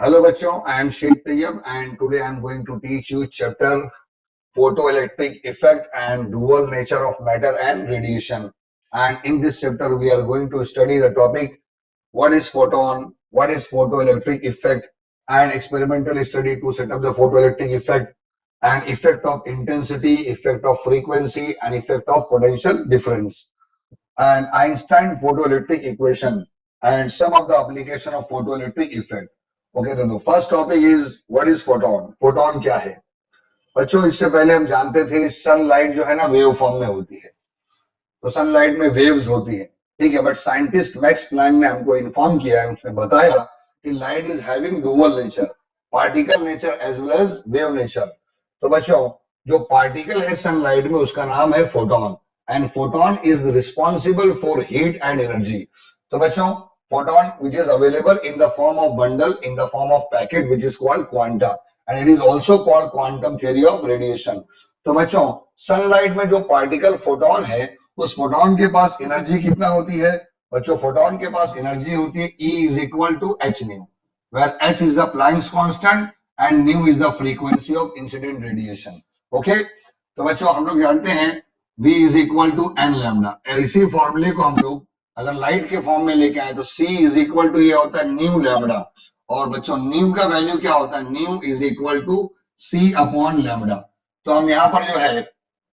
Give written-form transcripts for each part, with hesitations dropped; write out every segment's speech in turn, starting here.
Hello bachcho, I am Sheikh Tayyab and today I am going to teach you chapter photoelectric effect and dual nature of matter and radiation. And in this chapter we are going to study the topic what is photon, what is photoelectric effect and experimental study to set up the photoelectric effect and effect of intensity, effect of frequency and effect of potential difference and Einstein photoelectric equation and some of the application of photoelectric effect. Okay, तो first topic is what is photon photon क्या है बच्चों इससे पहले हम जानते थे sunlight जो है ना वेव फॉर्म में होती है तो सनलाइट में वेव्स होती है ठीक है बट साइंटिस्ट मैक्स प्लैंक ने हमको इन्फॉर्म किया है उसने बताया कि light is having dual nature particle nature as well as wave nature तो बच्चों जो पार्टिकल है सनलाइट में उसका नाम है photon and photon is responsible for heat and energy तो बच्चों photon which is available in the form of bundle in the form of packet which is called quanta and it is also called quantum theory of radiation तो बच्चों sunlight में जो particle photon है उस photon के पास energy कितना होती है बच्चों फोटोन के पास एनर्जी होती है E is equal to h nu where h is the Planck's constant and nu is the frequency of incident radiation okay तो बच्चों हम लोग जानते हैं V is equal to n lambda इसी फॉर्मूले को हम लोग अगर लाइट के फॉर्म में लेके आए तो C इज इक्वल टू ये होता है न्यू लैम्बडा और बच्चों न्यू का वैल्यू क्या होता है nu is equal to C upon lambda तो हम यहाँ पर जो है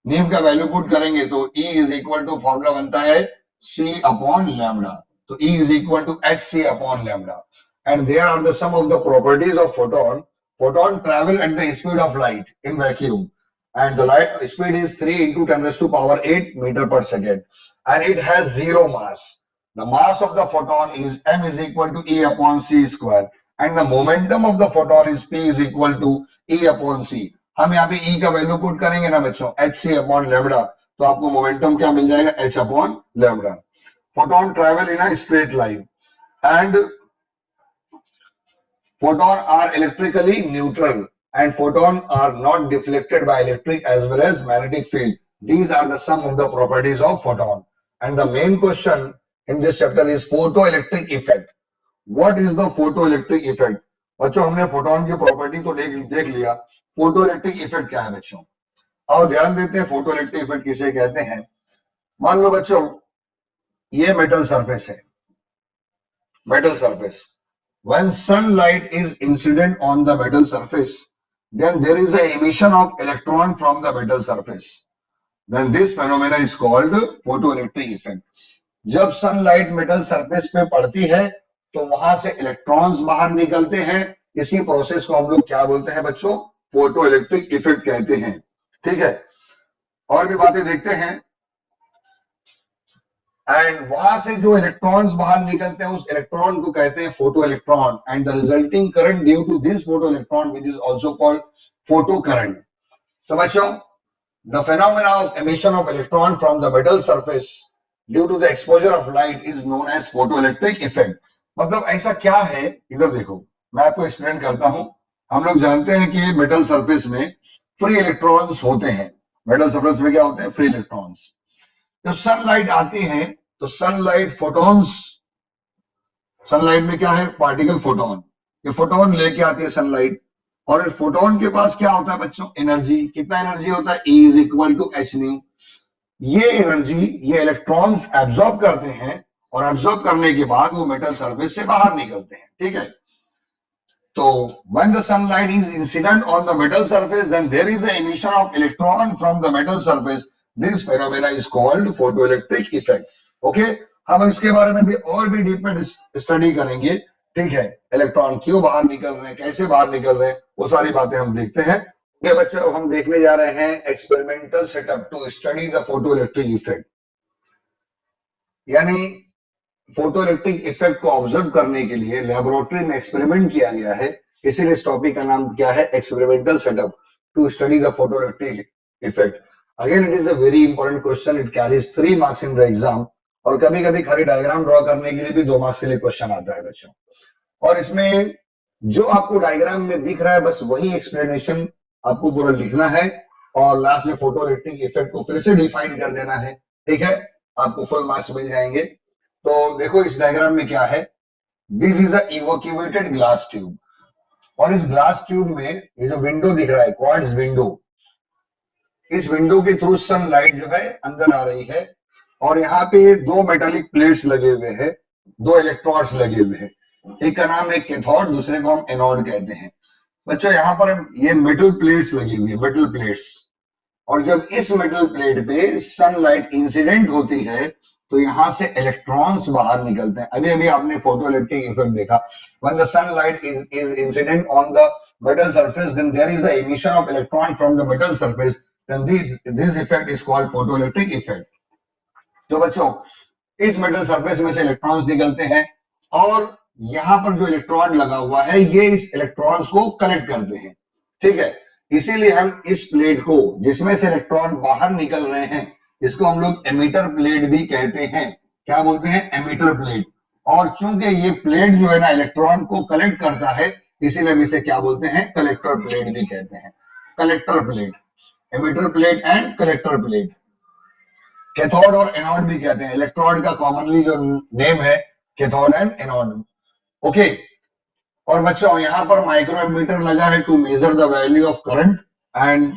न्यू का वैल्यू पुट करेंगे तो E is equal to formula बनता है C अपॉन लैम्बडा तो E is equal to H C upon lambda and there are the some of the properties of photon photon travel at the speed of light in vacuum and the light speed is 3 into 10 raised to power 8 meter per second and it has zero mass. The mass of the photon is m is equal to E upon c square and the momentum of the photon is p is equal to E upon c. हम यहाँ पे E का value put करेंगे ना बच्चों h c upon lambda तो आपको momentum क्या मिल जाएगा h upon lambda. Photon travel in a straight line and photon are electrically neutral and photon are not deflected by electric as well as magnetic field. These are the some of the properties of photon. And the main question in this chapter is photoelectric effect. What is the photoelectric effect? बच्चों हमने photon की property तो देख लिया photoelectric effect क्या है बच्चों और ध्यान देते हैं फोटोइलेक्ट्रिक इफेक्ट किसे कहते हैं मान लो बच्चों ये मेटल सरफेस है metal surface when sunlight is incident on the metal surface then there is an emission of electron from the metal surface then this phenomena is called photoelectric effect जब sunlight metal surface पे पड़ती है तो वहां से electrons बाहर निकलते हैं इसी प्रोसेस को हम लोग क्या बोलते हैं बच्चों फोटोइलेक्ट्रिक इफेक्ट कहते हैं ठीक है और भी बातें देखते हैं एंड वहां से जो इलेक्ट्रॉन्स बाहर निकलते हैं उस इलेक्ट्रॉन को कहते हैं photo electron and the resulting current due to this photo electron which is also called photo current तो बच्चों the phenomena of emission of electron from the metal surface due to the exposure of light is known as photoelectric effect मतलब ऐसा क्या है इधर देखो मैं आपको एक्सप्लेन करता हूं हम लोग जानते हैं कि मेटल सरफेस में फ्री इलेक्ट्रॉन्स होते हैं मेटल सरफेस में क्या होते हैं फ्री इलेक्ट्रॉन्स जब सनलाइट आती है तो सनलाइट फोटॉन्स सनलाइट में क्या है पार्टिकल फोटोन ये फोटोन लेके आती है सनलाइट और फोटोन के पास क्या होता है बच्चों एनर्जी कितना एनर्जी होता है E is equal to H nu ये एनर्जी ये इलेक्ट्रॉन्स एब्जॉर्ब करते हैं और एब्जॉर्ब करने के बाद वो मेटल सरफेस से बाहर निकलते हैं ठीक है तो when the sunlight is incident on the metal surface then there is an emission of electron from the metal surface this phenomena is called photoelectric effect okay हम इसके बारे में भी और भी डीप में स्टडी करेंगे ठीक है इलेक्ट्रॉन क्यों बाहर निकल रहे हैं कैसे बाहर निकल रहे हैं वो सारी बातें हम देखते हैं ये बच्चे अब हम देखने जा रहे हैं experimental setup to study the photoelectric effect यानी फोटोइलेक्ट्रिक इफेक्ट को ऑब्जर्व करने के लिए लेबोरेटरी में एक्सपेरिमेंट किया गया है इसीलिए इस टॉपिक का नाम क्या है experimental setup to study the photoelectric effect again it is a very important question it carries 3 marks in the exam और कभी कभी खाली डायग्राम ड्रॉ करने के लिए भी 2 मार्क्स के लिए क्वेश्चन आता है बच्चों और इसमें जो आपको डायग्राम में दिख रहा है बस वही एक्सप्लेनेशन आपको पूरा लिखना है और लास्ट में फोटोइलेक्ट्रिक इफेक्ट को फिर से डिफाइन कर देना है ठीक है आपको फुल मार्क्स मिल जाएंगे तो देखो इस डायग्राम में क्या है this is a evacuated glass tube और इस ग्लास ट्यूब में ये जो विंडो दिख रहा है, क्वार्ट्ज विंडो, इस विंडो के थ्रू सनलाइट जो है अंदर आ रही है और यहाँ पे दो मेटालिक प्लेट्स लगे हुए हैं, दो इलेक्ट्रोड्स लगे हुए हैं। एक का नाम है कैथोड, दूसरे को हम एनोड कहते हैं। बच्चों यहाँ पर ये मेटल प्लेट्स लगी हुई है, मेटल प्लेट्स, और जब इस मेटल प्लेट पे सनलाइट इंसिडेंट होती है तो यहां से इलेक्ट्रॉन्स बाहर निकलते हैं। अभी अभी आपने फोटो इलेक्ट्रिक इफेक्ट देखा, when the sunlight is incident on the metal surface then there is a emission of electron from the metal surface, then this effect is called photoelectric effect। तो बच्चों इस मेटल सरफेस में से electrons निकलते हैं और यहां पर जो इलेक्ट्रॉन लगा हुआ है ये इस इलेक्ट्रॉन्स को कलेक्ट करते हैं, ठीक है। इसीलिए हम इस प्लेट को जिसमें से इलेक्ट्रॉन बाहर निकल रहे हैं इसको हम लोग एमिटर प्लेट भी कहते हैं। क्या बोलते हैं? Emitter plate. और चूंकि ये प्लेट जो है ना इलेक्ट्रॉन को कलेक्ट करता है इसीलिए हम इसे क्या बोलते हैं? कलेक्टर प्लेट भी कहते हैं। Collector plate, emitter plate and collector plate. Cathode और एनोड भी कहते हैं। इलेक्ट्रोड का कॉमनली जो नेम है कैथोड एंड एनोड। ओके, और बच्चों यहां पर माइक्रोमीटर लगा है to measure the value of current and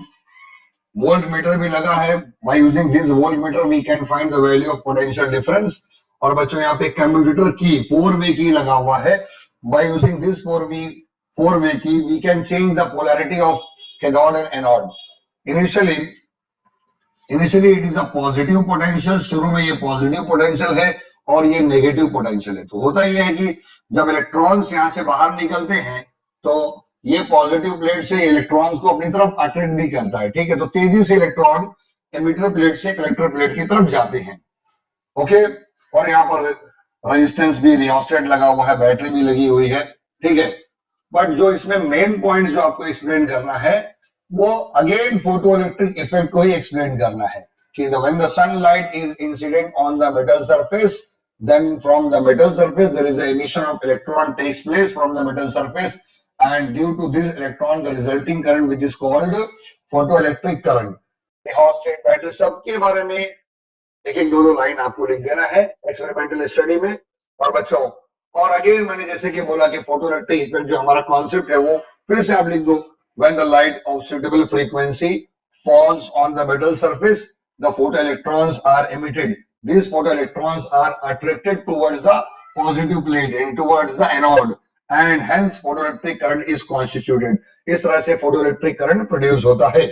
volt meter भी लगा है। By using this volt meter we can find the value of potential difference. और बच्चों यहाँ पे कम्यूटेटर की 4-वे की लगा हुआ है। बाय यूजिंग दिस 4-वे key we can change the polarity of cathode and anode. Initially it is a positive potential, शुरू में ये पॉजिटिव पोटेंशियल है और ये नेगेटिव पोटेंशियल है। तो होता यह है कि जब इलेक्ट्रॉन्स यहां से बाहर निकलते हैं तो ये पॉजिटिव प्लेट से इलेक्ट्रॉन्स को अपनी तरफ अट्रैक्ट भी करता है, ठीक है। तो तेजी से इलेक्ट्रॉन एमिटर प्लेट से कलेक्टर प्लेट की तरफ जाते हैं। ओके, और यहाँ पर रेजिस्टेंस भी, रियोस्टेट लगा हुआ है, बैटरी भी लगी हुई है, ठीक है। बट जो इसमें मेन पॉइंट जो आपको एक्सप्लेन करना है वो अगेन फोटोइलेक्ट्रिक इफेक्ट को ही एक्सप्लेन करना है कि when the sunlight is incident on the metal surface then from the metal surface there is a emission of electron takes place from the metal surface and due to this electron the resulting current which is called photoelectric current। Rheostat, battery, सबके बारे में एक एक दो line आपको लिख देना है एक्सपेरिमेंटल स्टडी में। और बच्चों और अगेन मैंने जैसे कि बोला कि फोटोइलेक्ट्रिक इफेक्ट जो हमारा कॉन्सेप्ट है वो फिर से आप लिख दो। When the light of suitable frequency falls on the metal surface, the photoelectrons are emitted. These photoelectrons are attracted towards the positive plate and towards the anode, and hence photoelectric current is constituted. इस तरह से photoelectric current produce होता है।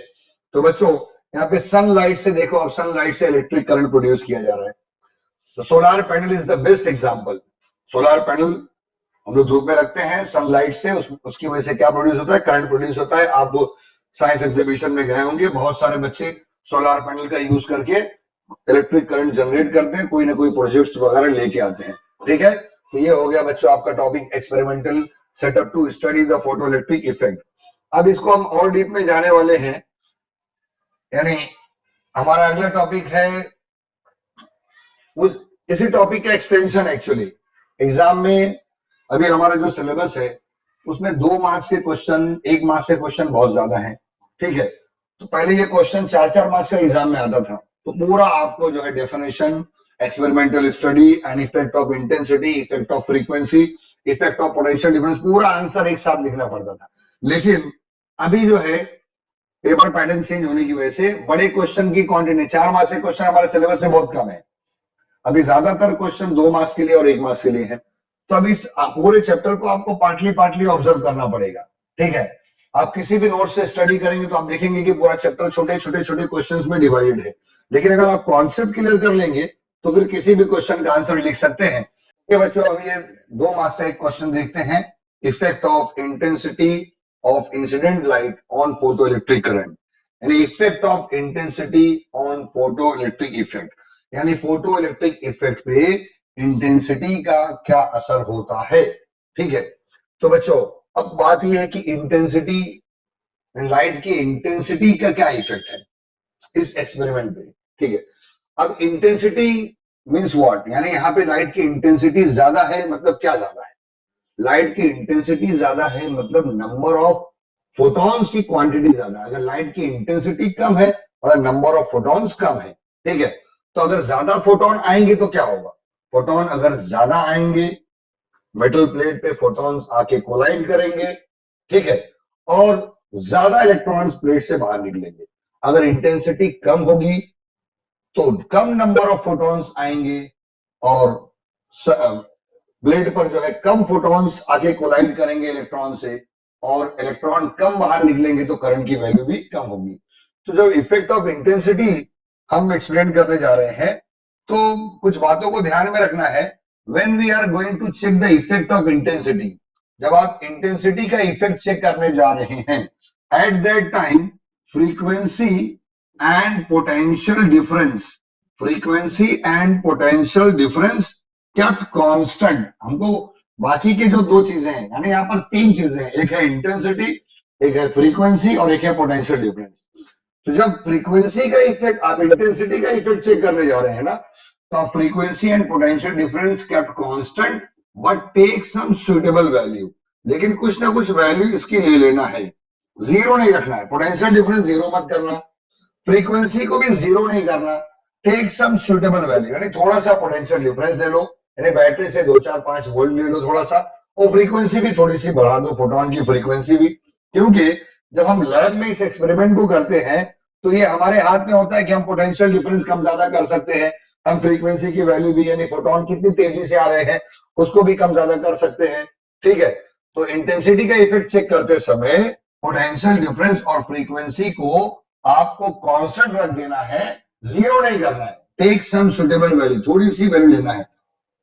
तो बच्चों यहाँ पे sunlight से देखो, अब सनलाइट से इलेक्ट्रिक करंट प्रोड्यूस किया जा रहा है। तो solar panel is the best example. Solar panel हम लोग धूप में रखते हैं, सनलाइट से उसकी वजह से क्या प्रोड्यूस होता है? करंट प्रोड्यूस होता है। आप साइंस एग्जीबिशन में गए होंगे, बहुत सारे बच्चे सोलर पैनल का यूज करके इलेक्ट्रिक करंट जनरेट करते हैं, कोई ना कोई प्रोजेक्ट्स वगैरह लेके आते हैं, ठीक है। तो ये हो गया बच्चों आपका topic experimental setup to study the photoelectric effect. अब इसको हम और डीप में जाने वाले हैं, यानी हमारा अगला टॉपिक है उस इसी टॉपिक का एक्सटेंशन। एक्चुअली एग्जाम में अभी हमारा जो सिलेबस है उसमें 2 मार्क्स के क्वेश्चन, 1 मार्क्स के क्वेश्चन बहुत ज्यादा है, ठीक है। तो पहले ये क्वेश्चन 4-4 मार्क्स का एग्जाम में आता था, तो पूरा आपको जो है definition, experimental study and effect of intensity, effect of frequency, effect of potential difference, पूरा आंसर एक साथ लिखना पड़ता था। लेकिन अभी जो है पेपर पैटर्न चेंज होने की वजह से बड़े क्वेश्चन की क्वांटिटी, 4 मार्क्स के क्वेश्चन हमारे सिलेबस में बहुत कम है। अभी ज्यादातर क्वेश्चन 2 मार्क्स के लिए और 1 मार्क्स के लिए है। तो अब इस पूरे चैप्टर को आपको पार्टली ऑब्जर्व करना पड़ेगा, ठीक है। आप किसी भी नोट से स्टडी करेंगे तो आप देखेंगे कि पूरा चैप्टर छोटे छोटे क्वेश्चंस में डिवाइडेड है। लेकिन अगर आप कॉन्सेप्ट क्लियर कर लेंगे तो फिर किसी भी क्वेश्चन का आंसर लिख सकते हैं। ये बच्चों अभी ये 2 मार्क्स का एक क्वेश्चन देखते हैं, effect of intensity of incident light on photoelectric current, यानी effect of intensity on photoelectric effect, यानी फोटोइलेक्ट्रिक इफेक्ट पे इंटेंसिटी का क्या असर होता है, ठीक है। तो बच्चों अब बात यह है कि इंटेंसिटी, लाइट की इंटेंसिटी का क्या इफेक्ट है इस एक्सपेरिमेंट पे, ठीक है। अब इंटेंसिटी मींस व्हाट, यानी यहाँ पे लाइट की इंटेंसिटी ज्यादा है, मतलब क्या ज्यादा है? लाइट की इंटेंसिटी ज्यादा है मतलब नंबर ऑफ फोटॉन्स की क्वांटिटी ज्यादा है। अगर लाइट की इंटेंसिटी कम है और नंबर ऑफ फोटॉन्स कम है, ठीक है। तो अगर ज्यादा फोटोन आएंगे तो क्या होगा? फोटोन अगर ज्यादा आएंगे, मेटल प्लेट पे फोटॉन्स आके कोलाइड करेंगे ठीक है, और ज्यादा इलेक्ट्रॉन्स प्लेट से बाहर निकलेंगे। अगर इंटेंसिटी कम होगी तो कम नंबर ऑफ फोटॉन्स आएंगे और ब्लेड पर जो है कम फोटॉन्स आके कोलाइड करेंगे इलेक्ट्रॉन से, और इलेक्ट्रॉन कम बाहर निकलेंगे तो करंट की वैल्यू भी कम होगी। तो जब इफेक्ट ऑफ इंटेंसिटी हम एक्सप्लेन करने जा रहे हैं तो कुछ बातों को ध्यान में रखना है। When we are going to check the effect of intensity, जब आप इंटेंसिटी का इफेक्ट चेक करने जा रहे हैं, eight that time frequency and potential difference, frequency and potential difference kept constant. हमको बाकी के जो दो चीजें हैं, यानी यहाँ पर तीन चीजें हैं, एक है इंटेंसिटी, एक है फ्रीक्वेंसी और एक है पोटेंशियल डिफरेंस। तो जब फ्रीक्वेंसी का इफेक्ट, आप इंटेंसिटी का इफेक्ट चेक करने जा रहे हैं ना, तो आप frequency and potential difference kept constant but take some suitable value, लेकिन कुछ ना कुछ वैल्यू इसकी ले लेना है, जीरो नहीं रखना है। पोटेंशियल डिफरेंस जीरो मत करना, फ्रीक्वेंसी को भी जीरो नहीं करना, टेक सम सुटेबल वैल्यू, यानी थोड़ा सा पोटेंशियल डिफरेंस ले लो, यानी बैटरी से 2 4 5 वोल्ट ले लो थोड़ा सा, और फ्रीक्वेंसी भी थोड़ी सी बढ़ा दो, फोटोन की फ्रीक्वेंसी भी। क्योंकि जब हम लैब में इस एक्सपेरिमेंट को करते हैं तो ये हमारे हाथ में होता है कि हम पोटेंशियल डिफरेंस कम ज्यादा कर सकते हैं, हम फ्रीक्वेंसी की वैल्यू भी, यानी फोटोन कितनी तेजी से आ रहे हैं उसको भी कम ज्यादा कर सकते हैं। ठीक है, तो इंटेंसिटी का इफेक्ट चेक करते समय पोटेंशियल डिफरेंस और फ्रीक्वेंसी को आपको कांस्टेंट रख देना है, जीरो नहीं करना है। टेक सम सुटेबल वैल्यू, थोड़ी सी वैल्यू लेना है,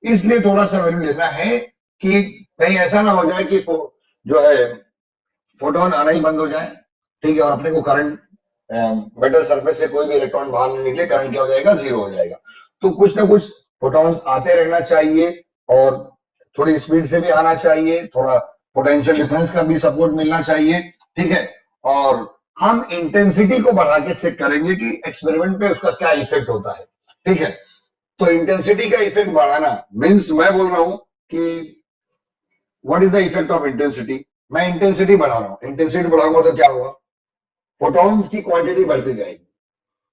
इसलिए थोड़ा सा वैल्यू लेना है कि कहीं ऐसा ना हो जाए कि जो है फोटोन आना ही बंद हो जाए। ठीक है, और अपने को करंट, मेटल सरफेस से कोई भी इलेक्ट्रॉन बाहर नहीं निकले, करंट क्या हो जाएगा, जीरो हो जाएगा। तो कुछ ना कुछ फोटॉन्स आते रहना चाहिए और थोड़ी स्पीड से भी आना चाहिए, थोड़ा पोटेंशियल डिफरेंस का भी सपोर्ट मिलना चाहिए। ठीक है, और हम इंटेंसिटी को बढ़ा के चेक करेंगे कि एक्सपेरिमेंट पे उसका क्या इफेक्ट होता है। ठीक है, तो इंटेंसिटी का इफेक्ट बढ़ाना मीन्स, मैं बोल रहा हूं कि what is the effect of intensity, मैं इंटेंसिटी बढ़ा रहा हूं, इंटेंसिटी बढ़ाऊंगा तो क्या होगा, फोटॉन्स की क्वांटिटी बढ़ती जाएगी।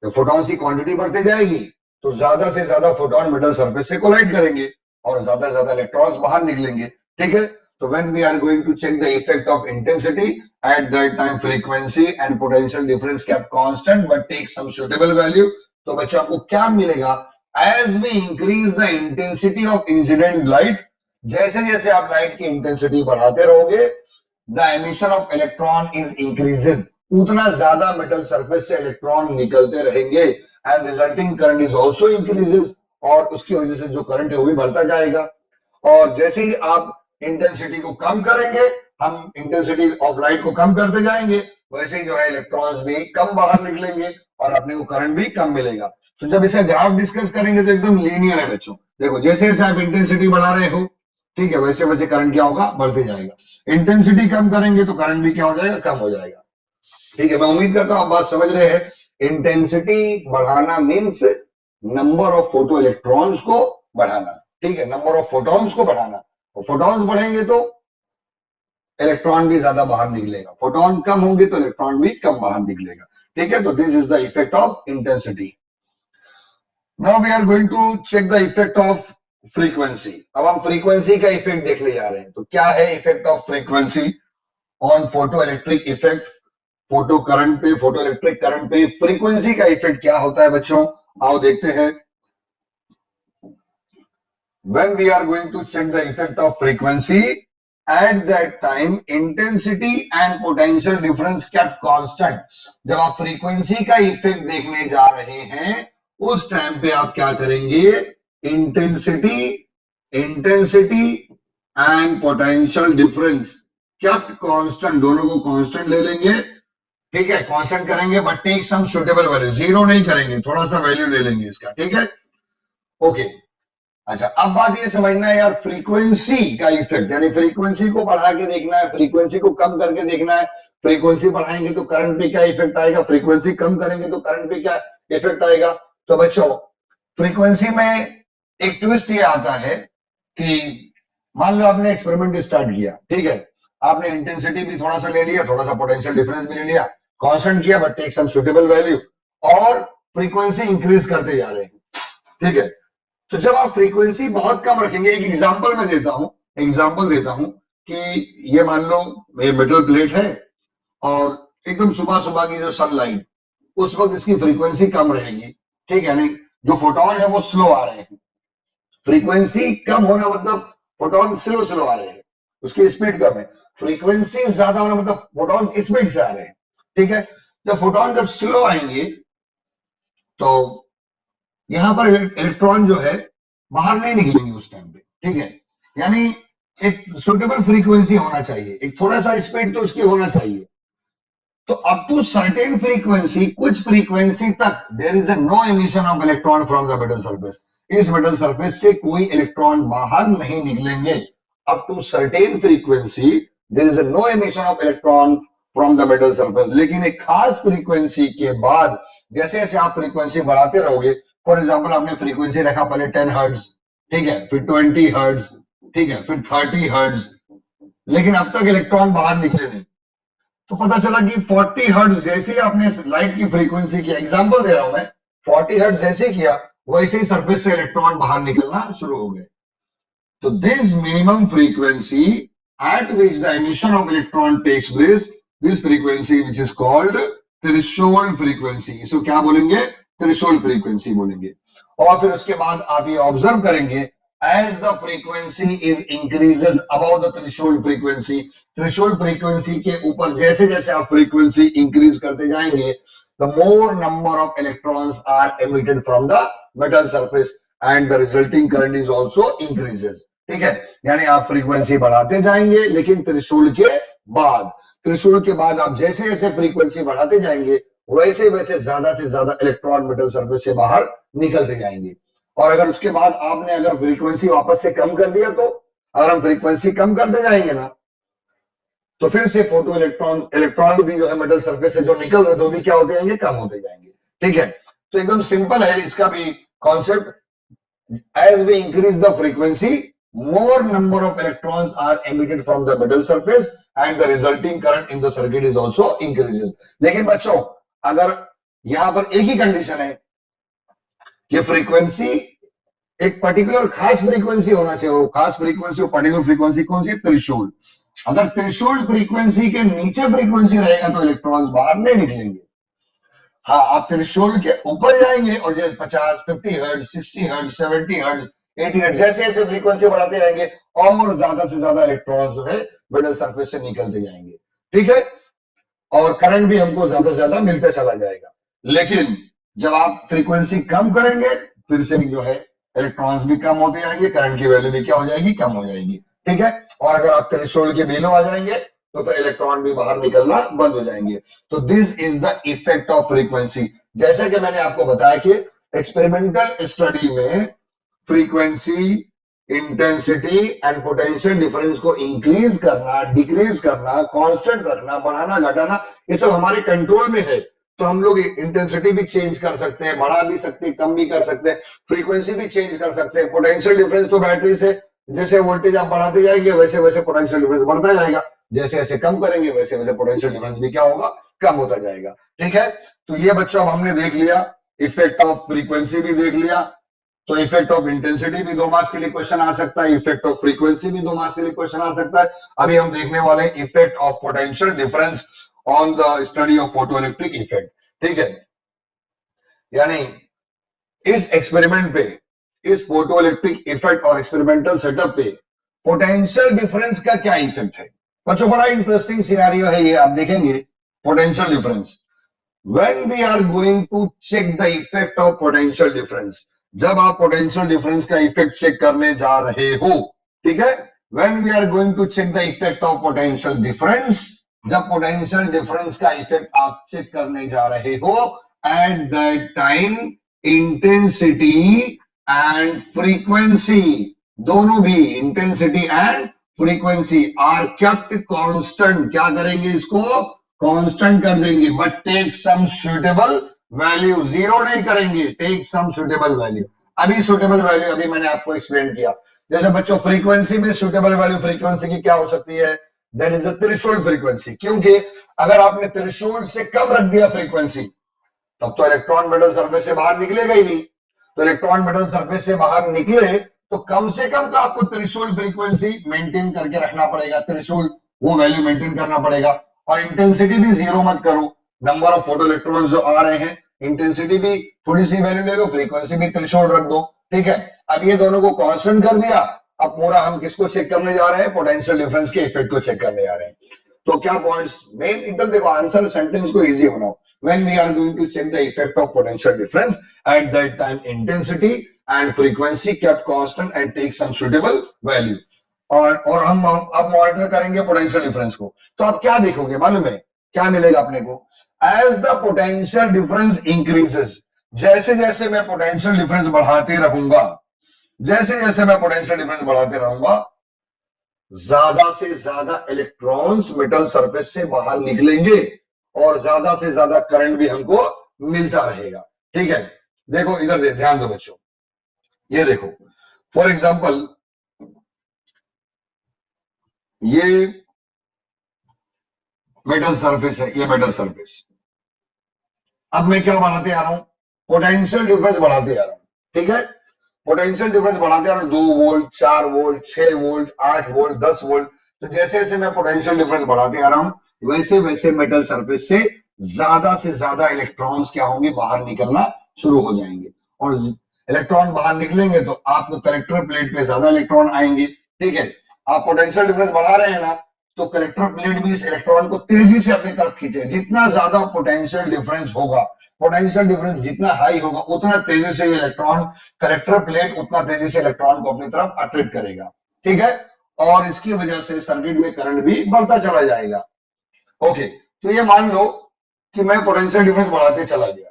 जब फोटॉन्स की क्वांटिटी बढ़ती जाएगी तो ज्यादा से ज्यादा फोटॉन मेटल सरफेस से कोलाइड करेंगे और ज्यादा से ज्यादा इलेक्ट्रॉन्स बाहर निकलेंगे। ठीक है, तो when we are going to check the effect of intensity, at that time frequency and potential difference kept constant but take some suitable value. तो बच्चों आपको क्या मिलेगा, as we increase the intensity of incident light, जैसे जैसे आप light की intensity बढ़ाते रहोगे, the emission of electron is increases, उतना ज्यादा मेटल सरफेस से इलेक्ट्रॉन निकलते रहेंगे, and resulting current is also increases, और उसकी वजह से जो करंट है वो भी बढ़ता जाएगा। और जैसे ही आप इंटेंसिटी को कम करेंगे, हम इंटेंसिटी ऑफ लाइट को कम करते जाएंगे, वैसे ही जो है इलेक्ट्रॉन्स भी कम बाहर निकलेंगे और अपने को करंट भी कम मिलेगा। तो जब इसे ग्राफ डिस्कस करेंगे तो एकदम लीनियर है बच्चों। देखो जैसे जैसे आप इंटेंसिटी बढ़ा रहे हो, ठीक है, वैसे वैसे करंट क्या होगा, बढ़ते जाएगा। इंटेंसिटी कम करेंगे तो करंट भी क्या हो जाएगा, कम हो जाएगा। ठीक है, मैं उम्मीद करता हूं आप बात समझ रहे हैं। इंटेंसिटी बढ़ाना means number of photo electrons को बढ़ाना। ठीक है, नंबर ऑफ फोटॉन्स को बढ़ाना, और फोटॉन्स बढ़ेंगे तो इलेक्ट्रॉन भी ज्यादा बाहर निकलेगा, फोटॉन कम होंगे तो इलेक्ट्रॉन भी कम बाहर निकलेगा। ठीक है, तो this is the effect of intensity. Now we are going to check the effect of frequency. अब हम फ्रीक्वेंसी का इफेक्ट देखने जा रहे हैं। तो क्या है effect of frequency on photo electric effect, photo current पे, फोटो इलेक्ट्रिक करंट पे फ्रीक्वेंसी का इफेक्ट क्या होता है बच्चों, आओ देखते हैं। When we are going to check the effect of frequency, at that time intensity and potential difference kept constant। जब आप फ्रीक्वेंसी का इफेक्ट देखने जा रहे हैं उस टाइम पे आप क्या करेंगे, intensity and potential difference kept constant, दोनों को कांस्टेंट ले लेंगे। ठीक है, कांस्टेंट करेंगे but take some suitable value, zero नहीं करेंगे, थोड़ा सा वैल्यू ले लेंगे इसका। ठीक है, ओके। अच्छा, अब बात ये समझना है यार, फ्रीक्वेंसी का इफेक्ट, यानी फ्रीक्वेंसी को बढ़ा के देखना है, फ्रीक्वेंसी को कम करके देखना है। फ्रीक्वेंसी बढ़ाएंगे तो करंट पे क्या इफेक्ट आएगा, फ्रीक्वेंसी कम करेंगे तो करंट पे क्या इफेक्ट आएगा। तो बच्चों फ्रीक्वेंसी में एक ट्विस्ट ये आता है कि मान लो आपने एक्सपेरिमेंट स्टार्ट किया, ठीक है, आपने इंटेंसिटी भी थोड़ा सा ले लिया, थोड़ा सा पोटेंशियल डिफरेंस भी ले लिया, कांस्टेंट किया but take some suitable value, और फ्रीक्वेंसी इंक्रीज करते जा रहे हैं। ठीक है, तो जब आप फ्रीक्वेंसी बहुत कम रखेंगे, एक एग्जांपल मैं देता हूं, एग्जांपल देता हूं कि ये मान लो ये मेटल प्लेट है और एकदम सुबह सुबह की जो सनलाइट, उस वक्त इसकी फ्रीक्वेंसी कम रहेगी, ठीक है, नहीं जो फोटोन है वो स्लो आ रहे हैं। फ्रीक्वेंसी कम होना मतलब फोटोन स्लो स्लो आ रहे हैं, उसकी स्पीड कम है। फ्रीक्वेंसी ज्यादा होना मतलब फोटोन स्पीड से आ रहे हैं, ठीक है। जब फोटोन जब स्लो आएंगे तो यहां पर इलेक्ट्रॉन जो है बाहर नहीं निकलेंगे उस टाइम पे, ठीक है। यानी एक सुटेबल फ्रीक्वेंसी होना चाहिए, एक थोड़ा सा स्पीड तो उसकी होना चाहिए। तो अप टू सर्टेन फ्रीक्वेंसी, कुछ फ्रीक्वेंसी तक there is a no emission of electron from the metal surface. इस मेटल सरफेस से कोई इलेक्ट्रॉन बाहर नहीं निकलेंगे। Up to certain frequency there is a no emission of electron from the metal surface. लेकिन एक खास फ्रीक्वेंसी के बाद जैसे जैसे आप फ्रीक्वेंसी बढ़ाते रहोगे, फॉर एग्जाम्पल आपने फ्रीक्वेंसी रखा पहले 10 हर्ट्ज, ठीक है, फिर 20 हर्ट्ज, ठीक है, फिर 30 हर्ट्ज, लेकिन अब तक इलेक्ट्रॉन बाहर निकले नहीं। तो पता चला कि 40 हर्ट्ज जैसे ही आपने लाइट की फ्रीक्वेंसी की एग्जांपल दे रहा हूं मैं, 40 हर्ट्ज जैसे ही किया वैसे ही सरफेस से इलेक्ट्रॉन बाहर निकलना शुरू हो गए। तो this minimum frequency at which the emission of electron takes place, this frequency which is called threshold frequency. इसको क्या बोलेंगे? थ्रेशोल्ड फ्रीक्वेंसी बोलेंगे। और फिर उसके बाद आप ये ऑब्जर्व करेंगे, as the frequency is increases above the threshold frequency, threshold frequency के ऊपर जैसे जैसे आप फ्रीक्वेंसी इंक्रीज करते जाएंगे, the more number of electrons are emitted from the metal surface and the resulting current is also increases, ठीक है। यानी आप फ्रीक्वेंसी बढ़ाते जाएंगे, लेकिन थ्रेशोल्ड के बाद, थ्रेशोल्ड के बाद आप जैसे जैसे फ्रीक्वेंसी बढ़ाते जाएंगे वैसे वैसे ज्यादा से ज्यादा इलेक्ट्रॉन मेटल सरफेस से बाहर निकलते जाएंगे। और अगर उसके बाद आपने अगर फ्रीक्वेंसी वापस से कम कर दिया, तो अगर हम फ्रीक्वेंसी कम करते जाएंगे ना, तो फिर से फोटो इलेक्ट्रॉन भी जो है मेटल सरफेस से जो निकल रहे, तो भी क्या होते जाएंगे? कम होते जाएंगे, ठीक है। तो एकदम सिंपल है इसका भी concept. As we increase the frequency, more number of electrons are emitted from the metal surface and the resulting current in the circuit is also increases। लेकिन बच्चों, अगर यहां पर एक ही कंडीशन है कि फ्रीक्वेंसी एक पर्टिकुलर खास फ्रीक्वेंसी होना चाहिए, वो खास फ्रीक्वेंसी, वो पर्टिकुलर फ्रीक्वेंसी कौन सी? थ्रेशोल्ड। अगर थ्रेशोल्ड फ्रीक्वेंसी के नीचे फ्रीक्वेंसी रहेगा तो इलेक्ट्रॉन्स बाहर नहीं निकलेंगे। हाँ, आप थ्रेशोल्ड के ऊपर जाएंगे और जैसे 50, 50 हर्ट्ज, 60 हर्ट्ज, 70 हर्ट्ज, 80 हर्ट्ज, जैसे जैसे फ्रीक्वेंसी बढ़ाते जाएंगे और ज्यादा से ज्यादा इलेक्ट्रॉन्स जो है मेटल सरफेस से निकलते जाएंगे, ठीक है। और करंट भी हमको ज्यादा से ज्यादा मिलता चला जाएगा। लेकिन जब आप फ्रीक्वेंसी कम करेंगे, फिर से जो है इलेक्ट्रॉन्स भी कम होते जाएंगे, करंट की वैल्यू भी क्या हो जाएगी? कम हो जाएगी, ठीक है। और अगर आप थ्रेशोल्ड के बिलो आ जाएंगे तो फिर इलेक्ट्रॉन भी बाहर निकलना बंद हो जाएंगे। तो this is the effect of frequency. जैसा कि मैंने आपको बताया कि एक्सपेरिमेंटल स्टडी में frequency, intensity and potential difference को इंक्रीज करना, डिक्रीज करना, कांस्टेंट रखना, बढ़ाना, घटाना, ये सब हमारे कंट्रोल में है। तो हम लोग इंटेंसिटी भी चेंज कर सकते हैं, बढ़ा भी सकते हैं, कम भी कर सकते हैं, फ्रीक्वेंसी भी चेंज कर सकते हैं। पोटेंशियल डिफरेंस तो बैटरी से जैसे वोल्टेज आप बढ़ाते जाएंगे वैसे वैसे पोटेंशियल डिफरेंस बढ़ता जाएगा, जैसे जैसे कम करेंगे वैसे वैसे पोटेंशियल डिफरेंस भी क्या होगा? कम होता जाएगा, ठीक है। तो ये बच्चों अब हमने देख लिया, इफेक्ट ऑफ फ्रीक्वेंसी भी देख लिया। तो इफेक्ट ऑफ इंटेंसिटी भी 2 मार्क्स के लिए क्वेश्चन आ सकता है, इफेक्ट ऑफ फ्रीक्वेंसी भी 2 मार्क्स के लिए क्वेश्चन आ सकता है। अभी हम देखने वाले हैं effect of potential difference on the study of photoelectric effect, ठीक है। यानी इस एक्सपेरिमेंट पे, इस फोटोइलेक्ट्रिक इफेक्ट और एक्सपेरिमेंटल सेटअप पे पोटेंशियल डिफरेंस का क्या इफेक्ट है? बच्चों बड़ा इंटरेस्टिंग सिनेरियो है ये, आप देखेंगे potential difference. When we are going to check the effect of potential difference, जब आप पोटेंशियल डिफरेंस का इफेक्ट चेक करने जा रहे हो, ठीक है। When we are going to check the effect of potential difference, जब पोटेंशियल डिफरेंस का इफेक्ट आप चेक करने जा रहे हो, at that time intensity and frequency, दोनों भी intensity and frequency are kept constant. क्या करेंगे? इसको कांस्टेंट कर देंगे, but take some suitable value, zero नहीं करेंगे, टेक सम सुटेबल वैल्यू। अभी सुटेबल वैल्यू अभी मैंने आपको एक्सप्लेन किया। जैसे बच्चों फ्रीक्वेंसी में सुटेबल वैल्यू फ्रीक्वेंसी की क्या हो सकती है? That is the threshold frequency. क्योंकि अगर आपने थ्रेशोल्ड से कम रख दिया फ्रीक्वेंसी, तब तो इलेक्ट्रॉन मेटल सरफेस से बाहर निकलेगा ही नहीं। तो इलेक्ट्रॉन मेटल सरफेस से बाहर निकले तो कम से कम तो आपको थ्रेशोल्ड फ्रीक्वेंसी मेंटेन करके रखना पड़ेगा, थ्रेशोल्ड वो वैल्यू मेंटेन करना पड़ेगा। और इंटेंसिटी भी जीरो मत करो, नंबर ऑफ फोटो इलेक्ट्रॉन्स जो आ रहे हैं, इंटेंसिटी भी थोड़ी सी वैल्यू ले लो, फ्रीक्वेंसी भी थ्रेशोल्ड रख दो, ठीक है। अब ये दोनों को कांस्टेंट कर दिया, अब पूरा हम किसको चेक करने जा रहे हैं, पोटेंशियल डिफरेंस के इफेक्ट को चेक करने जा रहे हैं। तो क्या पॉइंट्स मेन एकदम देखो, आंसर सेंटेंस को इजी बनाओ। When we are going to check the effect of potential difference, at that time intensity and frequency kept constant and take some suitable value. और हम अब मॉनिटर करेंगे पोटेंशियल डिफरेंस को। तो आप क्या देखोगे मालूम है, क्या मिलेगा अपने को, as the potential difference increases, जैसे जैसे मैं पोटेंशियल डिफरेंस बढ़ाते रहूंगा, जैसे जैसे मैं पोटेंशियल डिफरेंस बढ़ाते रहूंगा, ज्यादा से ज्यादा इलेक्ट्रॉन्स मेटल सरफेस से बाहर निकलेंगे और ज्यादा से ज्यादा करंट भी हमको मिलता रहेगा, ठीक है। देखो इधर ध्यान दो बच्चों, ये देखो फॉर एग्जांपल ये मेटल सरफेस है, ये मेटल सरफेस। अब मैं क्या बढ़ाते आ रहा हूं, पोटेंशियल डिफरेंस बढ़ाते आ रहा हूं, ठीक है। पोटेंशियल डिफरेंस बढ़ाते आ रहा हूं, 2 volt 4 volt 6 volt 8 volt 10 volt. तो जैसे जैसे मैं पोटेंशियल डिफरेंस बढ़ाते आ रहा हूं, वैसे वैसे मेटल सरफेस से ज्यादा इलेक्ट्रॉन्स क्या होंगे, बाहर निकलना शुरू हो जाएंगे। और इलेक्ट्रॉन बाहर निकलेंगे तो आपको कलेक्टर प्लेट पे ज्यादा इलेक्ट्रॉन आएंगे, ठीक है। आप पोटेंशियल डिफरेंस बढ़ा रहे हैं ना, तो कलेक्टर प्लेट भी इस इलेक्ट्रॉन को तेजी से अपनी तरफ खींचे। जितना ज्यादा पोटेंशियल डिफरेंस होगा, पोटेंशियल डिफरेंस जितना हाई होगा, उतना तेजी से इलेक्ट्रॉन, कलेक्टर प्लेट उतना तेजी से इलेक्ट्रॉन को अपनी तरफ अट्रैक्ट करेगा, ठीक है। और इसकी वजह से सर्किट में करंट भी बढ़ता चला जाएगा। ओके, तो ये मान लो कि मैं पोटेंशियल डिफरेंस बढ़ाते चला गया,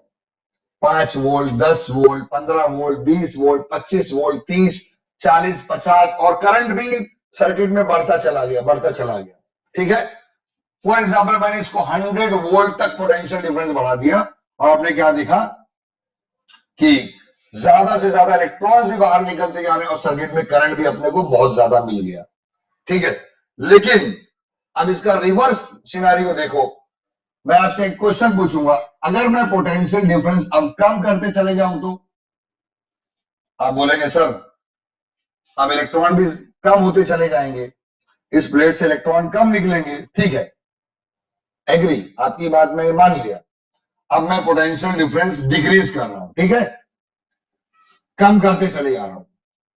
5 volt 10 volt 15 volt 20 volt 25 volt 30 40 50, और करंट भी सर्किट में बढ़ता चला गया, बढ़ता चला गया, ठीक है। फॉर एग्जाम्पल मैंने इसको 100 वोल्ट तक पोटेंशियल डिफरेंस बढ़ा दिया, और आपने क्या देखा कि ज्यादा से ज्यादा इलेक्ट्रॉन्स भी बाहर निकलते जा रहे हैं और सर्किट में करंट भी अपने को बहुत ज्यादा मिल गया, ठीक है। लेकिन अब इसका रिवर्स सिनेरियो देखो, मैं आपसे एक क्वेश्चन पूछूंगा, अगर मैं पोटेंशियल डिफरेंस अब कम करते चले जाऊं तो आप बोलेंगे सर अब इलेक्ट्रॉन भी कम होते चले जाएंगे, इस प्लेट से इलेक्ट्रॉन कम निकलेंगे, ठीक है, एग्री, आपकी बात मैं मान लिया। अब मैं पोटेंशियल डिफरेंस डिक्रीज कर रहा हूं, ठीक है, कम करते चले जा रहा हूं,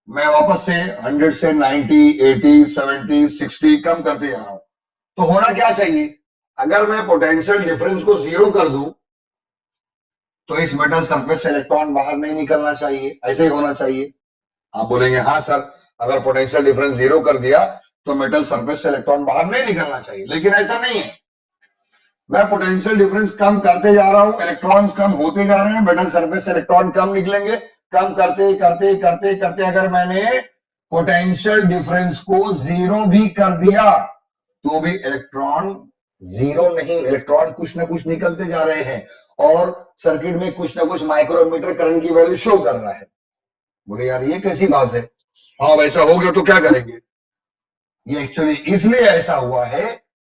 मैं वापस से 100 से 90 80 70 60 कम करते जा रहा हूं। तो होना क्या चाहिए, अगर मैं पोटेंशियल डिफरेंस को जीरो कर दूं तो इस मेटल सरफेस से इलेक्ट्रॉन बाहर नहीं निकलना चाहिए, ऐसे ही होना चाहिए। आप बोलेंगे हाँ सर, अगर पोटेंशियल डिफरेंस जीरो कर दिया तो मेटल सरफेस से इलेक्ट्रॉन बाहर नहीं निकलना चाहिए, लेकिन ऐसा नहीं है। मैं पोटेंशियल डिफरेंस कम करते जा रहा हूं, इलेक्ट्रॉन्स कम होते जा रहे हैं, मेटल सरफेस से इलेक्ट्रॉन कम निकलेंगे, कम करते करते करते करते अगर मैंने पोटेंशियल डिफरेंस को जीरो भी कर दिया तो भी इलेक्ट्रॉन जीरो नहीं, इलेक्ट्रॉन कुछ ना कुछ निकलते जा रहे हैं और सर्किट में कुछ ना कुछ माइक्रोमीटर करंट की वैल्यू शो कर रहा है। बोले यार ये कैसी बात है, हाँ वैसा हो गया तो क्या करेंगे। ये एक्चुअली इसलिए ऐसा हुआ है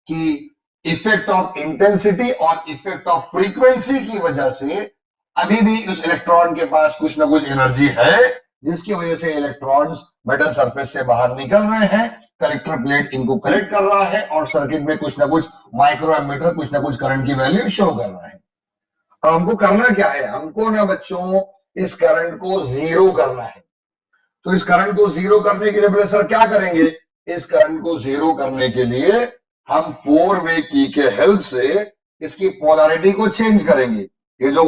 कि इफेक्ट ऑफ इंटेंसिटी और इफेक्ट ऑफ फ्रीक्वेंसी की वजह से अभी भी उस इलेक्ट्रॉन के पास कुछ ना कुछ एनर्जी है, जिसकी वजह से इलेक्ट्रॉन्स मेटल सरफेस से बाहर निकल रहे हैं, कलेक्टर प्लेट इनको कलेक्ट कर रहा है और सर्किट में कुछ ना कुछ माइक्रो एमीटर कुछ ना कुछ करंट की वैल्यू शो कर रहा है। अब हमको करना क्या है, हमको ना बच्चों इस करंट को जीरो करना है। तो इस करंट को जीरो करने के लिए बोले सर क्या करेंगे, इस करंट को जीरो करने के लिए हम 4 वे की के हेल्प से इसकी पोलैरिटी को चेंज करेंगे। ये जो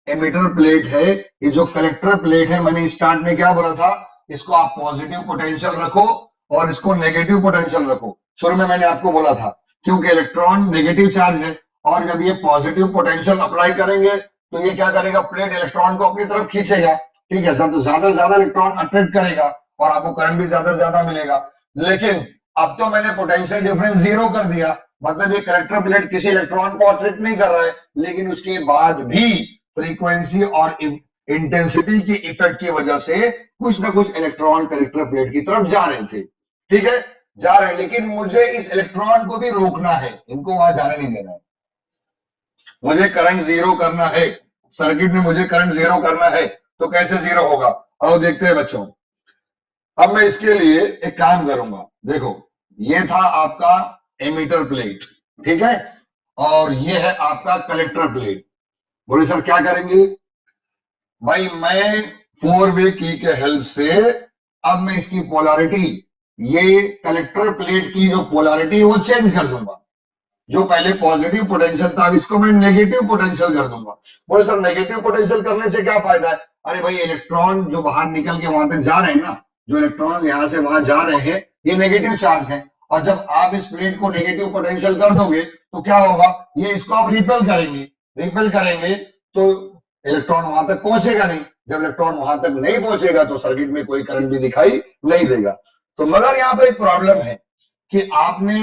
एमिटर प्लेट है, ये जो कलेक्टर प्लेट है, मैंने स्टार्ट में क्या बोला था, इसको आप पॉजिटिव पोटेंशियल रखो और इसको नेगेटिव पोटेंशियल रखो। शुरू में मैंने आपको बोला था क्योंकि इलेक्ट्रॉन नेगेटिव चार्ज है और जब ये पॉजिटिव पोटेंशियल अप्लाई करेंगे तो ये क्या करेगा, प्लेट इलेक्ट्रॉन को अपनी तरफ खींचेगा, ठीक है सर, तो ज्यादा से ज्यादा इलेक्ट्रॉन अट्रैक्ट करेगा और आपको करंट भी ज्यादा से ज्यादा मिलेगा। लेकिन अब तो मैंने पोटेंशियल डिफरेंस जीरो कर दिया, मतलब ये कलेक्टर प्लेट किसी इलेक्ट्रॉन को अट्रैक्ट नहीं कर रहा है, लेकिन उसके बाद भी फ्रीक्वेंसी और इंटेंसिटी की इफेक्ट की वजह से कुछ ना कुछ इलेक्ट्रॉन कलेक्टर प्लेट की तरफ जा रहे थे, ठीक है, जा रहे हैं। लेकिन मुझे इस इलेक्ट्रॉन को भी रोकना है, इनको वहां जाने नहीं देना है, मुझे करंट जीरो करना है, सर्किट में मुझे करंट जीरो करना है। तो कैसे जीरो होगा, आओ देखते हैं बच्चों। अब मैं इसके लिए एक काम करूंगा, देखो ये था आपका एमिटर प्लेट, ठीक है, और ये है आपका कलेक्टर प्लेट। बोले सर क्या करेंगे? भाई मैं फोर वे की के हेल्प से अब मैं इसकी पोलैरिटी, ये कलेक्टर प्लेट की जो पोलैरिटी है वो चेंज कर दूंगा। जो पहले पॉजिटिव पोटेंशियल था अब इसको मैं नेगेटिव पोटेंशियल कर दूंगा। बोले सर नेगेटिव पोटेंशियल करने से क्या फायदा है? अरे भाई इलेक्ट्रॉन जो बाहर निकल के वहां तक जा रहे हैं ना, जो इलेक्ट्रॉन यहां से वहां जा रहे हैं ये नेगेटिव चार्ज है, और जब आप इस प्लेट को नेगेटिव पोटेंशियल कर दोगे तो क्या होगा, ये इसको आप रिपेल करेंगे, रिपेल करेंगे तो इलेक्ट्रॉन वहां तक पहुंचेगा नहीं। जब इलेक्ट्रॉन वहां तक नहीं पहुंचेगा तो सर्किट में कोई करंट भी दिखाई नहीं देगा। तो मगर यहाँ पे एक प्रॉब्लम है कि आपने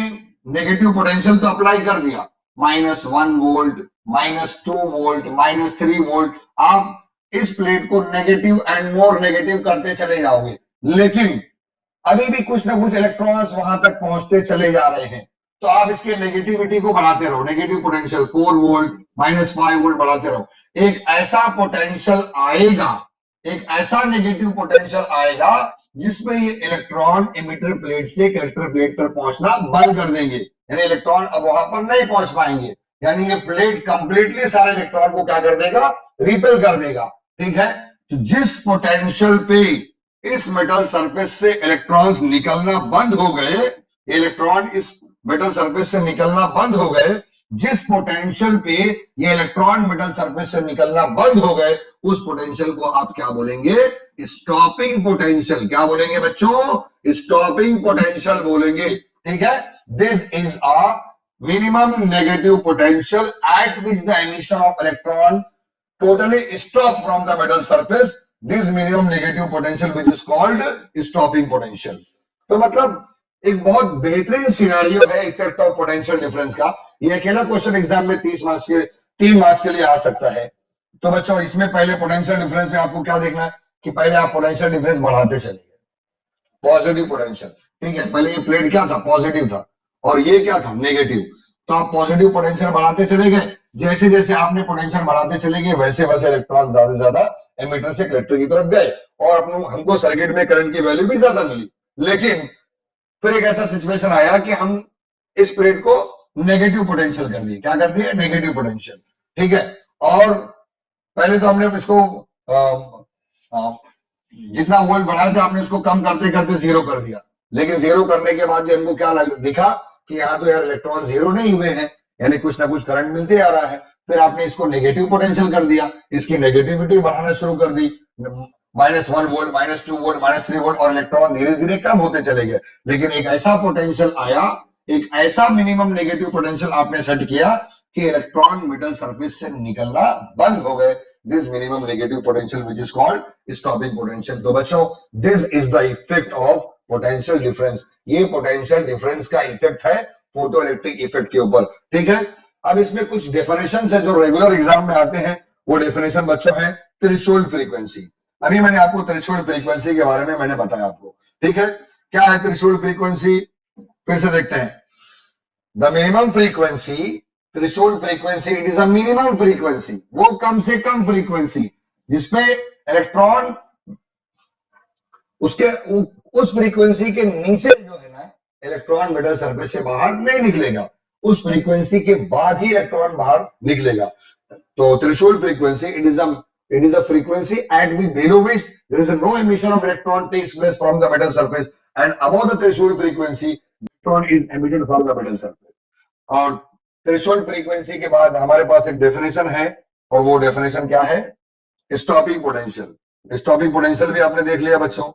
नेगेटिव पोटेंशियल तो अप्लाई कर दिया, -1 वोल्ट, -2 वोल्ट, -3 वोल्ट, आप इस प्लेट को नेगेटिव एंड मोर नेगेटिव करते चले जाओगे, लेकिन अभी भी कुछ ना कुछ इलेक्ट्रॉन्स वहां तक पहुंचते चले जा रहे हैं। तो आप इसके नेगेटिविटी को बढ़ाते रहो, नेगेटिव पोटेंशियल 4 वोल्ट, -5 वोल्ट बढ़ाते रहो। एक ऐसा पोटेंशियल आएगा, एक ऐसा नेगेटिव पोटेंशियल आएगा जिसमें ये इलेक्ट्रॉन एमिटर प्लेट से कलेक्टर प्लेट पर पहुंचना बंद कर देंगे, यानी इलेक्ट्रॉन अब वहां पर नहीं पहुंच पाएंगे, यानी ये प्लेट कंप्लीटली सारे इलेक्ट्रॉन को क्या कर देगा, रिपेल कर देगा, ठीक है। तो जिस पोटेंशियल पे इस मेटल सरफेस से इलेक्ट्रॉन्स निकलना बंद हो गए, इलेक्ट्रॉन इस मेटल सरफेस से निकलना बंद हो गए, जिस पोटेंशियल पे ये इलेक्ट्रॉन मेटल सरफेस से निकलना बंद हो गए, उस पोटेंशियल को आप क्या बोलेंगे, स्टॉपिंग पोटेंशियल। क्या बोलेंगे बच्चों? स्टॉपिंग पोटेंशियल बोलेंगे, ठीक है। This is a minimum negative potential at which the emission of electron totally stop from the metal surface, this minimum negative potential which is called stopping potential। तो मतलब एक बहुत बेहतरीन सिनेरियो है इफेक्ट ऑफ पोटेंशियल डिफरेंस का। ये अकेला question exam में 30 मार्क्स के 3 मार्क्स के लिए आ सकता है। तो बच्चों इसमें पहले पोटेंशियल डिफरेंस में आपको क्या देखना है कि पहले आप पोटेंशियल डिफरेंस बढ़ाते चलिए, पॉजिटिव पोटेंशियल, ठीक है। पहले ये प्लेट क्या था, पॉजिटिव था, और ये क्या था, नेगेटिव। तो आप पॉजिटिव पोटेंशियल बढ़ाते चले गए, जैसे जैसे आपने पोटेंशियल बढ़ाते चले गए वैसे वैसे इलेक्ट्रॉन ज्यादा से ज्यादा एमिटर से कलेक्टर की तरफ गए, और हमको सर्किट में करंट की वैल्यू भी ज्यादा मिली। लेकिन फिर एक ऐसा सिचुएशन आया कि हम इस प्लेट को नेगेटिव पोटेंशियल कर दिए। क्या कर दिए? नेगेटिव पोटेंशियल, ठीक है। और पहले तो हमने इसको जितना वोल्ट बढ़ाया था आपने उसको कम करते करते जीरो कर दिया, लेकिन जीरो करने के बाद हमको क्या दिखा कि यहाँ तो यार इलेक्ट्रॉन जीरो नहीं हुए हैं, यानी कुछ ना कुछ करंट मिलते आ रहा है। फिर आपने इसको नेगेटिव पोटेंशियल कर दिया, इसकी नेगेटिविटी बढ़ाना शुरू कर दी, -1 वोल्ट, -2 वोल्ट, -3 वोल्ट, और इलेक्ट्रॉन धीरे धीरे कम होते चले गए। लेकिन एक ऐसा पोटेंशियल आया, एक ऐसा मिनिमम नेगेटिव पोटेंशियल आपने सेट किया कि इलेक्ट्रॉन मेटल सरफेस से निकलना बंद हो गए। This minimum negative potential which is called stopping potential. तो बच्चों this is the effect of potential difference. ये पोटेंशियल डिफरेंस का इफेक्ट है फोटो इलेक्ट्रिक इफेक्ट के ऊपर, ठीक है। अब इसमें कुछ डेफिनेशन है जो रेगुलर एग्जाम में आते हैं, वो डेफिनेशन बच्चों है थ्रेशोल्ड फ्रीक्वेंसी। अभी मैंने आपको थ्रेशोल्ड फ्रीक्वेंसी के बारे में मैंने बताया आपको, ठीक है। क्या है थ्रेशोल्ड फ्रीक्वेंसी? फिर से देखते हैं। The minimum frequency, threshold frequency, it is a minimum frequency, वो कम से कम फ्रीक्वेंसी जिसपे इलेक्ट्रॉन उसके उस फ्रीक्वेंसी के नीचे जो है ना इलेक्ट्रॉन मेटल सरफेस से बाहर नहीं निकलेगा, उस फ्रीक्वेंसी के बाद ही इलेक्ट्रॉन बाहर निकलेगा। तो threshold frequency it is a frequency at below which there is no emission of electron takes place from the metal surface, and above the threshold frequency electron is emitted from the metal surface। और threshold frequency के बाद हमारे पास एक definition है, और वो definition क्या है? Stopping potential. स्टॉपिंग पोटेंशियल भी आपने देख लिया बच्चों।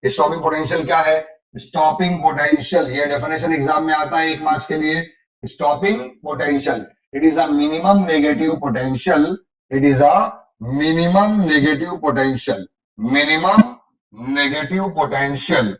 स्टॉपिंग पोटेंशियल क्या है? स्टॉपिंग पोटेंशियल, ये डेफिनेशन एग्जाम में आता है 1 मार्क्स के लिए। Stopping potential, it is a minimum negative potential, it is a minimum negative potential, minimum negative potential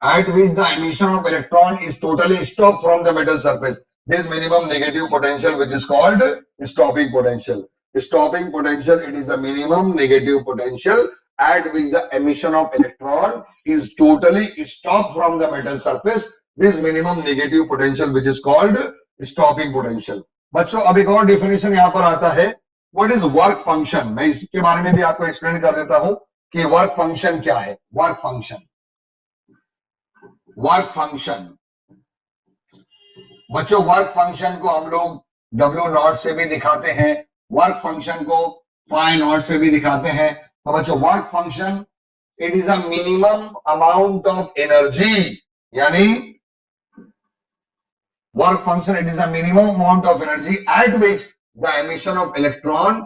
at which the emission of electron is totally stopped from the metal surface. This minimum negative potential which is called stopping potential. Stopping potential, it is a minimum negative potential at which the emission of electron is totally stopped from the metal surface. This minimum negative potential which is called stopping potential। बच्चों अब एक और definition यहां पर आता है, what is work function. मैं इसके बारे में भी आपको एक्सप्लेन कर देता हूं कि वर्क फंक्शन क्या है। वर्क फंक्शन, वर्क फंक्शन बच्चों, वर्क फंक्शन को हम लोग डब्ल्यू नॉट से भी दिखाते हैं, वर्क फंक्शन को फाई नॉट से भी दिखाते हैं। तो बच्चों work function, it is a minimum amount of energy, यानी work function it is a minimum amount of energy at which the emission of electron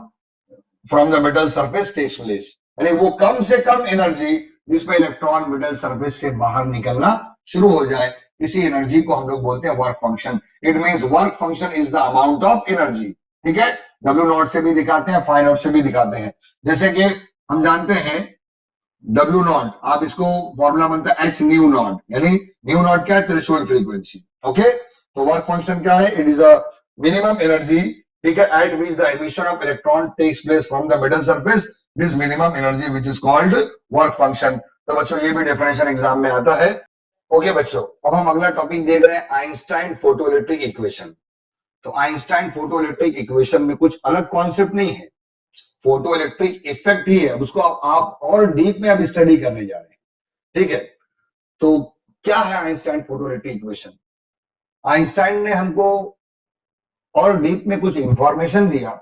from the metal surface takes place, यानी वो कम से कम एनर्जी जिसमें electron metal surface से बाहर निकलना शुरू हो जाए, इसी एनर्जी को हम लोग बोलते हैं work function. It means work function is the amount of energy. ठीक है, डब्ल्यू नॉट से भी दिखाते हैं, फाई नॉट से भी दिखाते हैं। जैसे कि हम जानते हैं डब्ल्यू नॉट, आप इसको फॉर्मूला बनता है एच न्यू नॉट, यानी न्यू नॉट क्या है, थ्रेशोल्ड फ्रीक्वेंसी। ओके, तो वर्क फंक्शन क्या है, it is a minimum energy, ठीक है, at which the emission of electron takes place from the metal surface, this minimum energy which is called work function. तो बच्चों ये भी डेफिनेशन एग्जाम में आता है। ओके बच्चों, अब हम अगला टॉपिक देख रहे हैं आइंस्टाइन फोटोइलेक्ट्रिक इक्वेशन। तो आइंस्टाइन फोटोइलेक्ट्रिक इक्वेशन में कुछ अलग कॉन्सेप्ट नहीं है, फोटो इलेक्ट्रिक इफेक्ट ही है। अब उसको आप और डीप में अब स्टडी करने जा रहे हैं। ठीक है, तो क्या है Einstein photo electric equation? Einstein ने हमको और डीप में कुछ इंफॉर्मेशन दिया।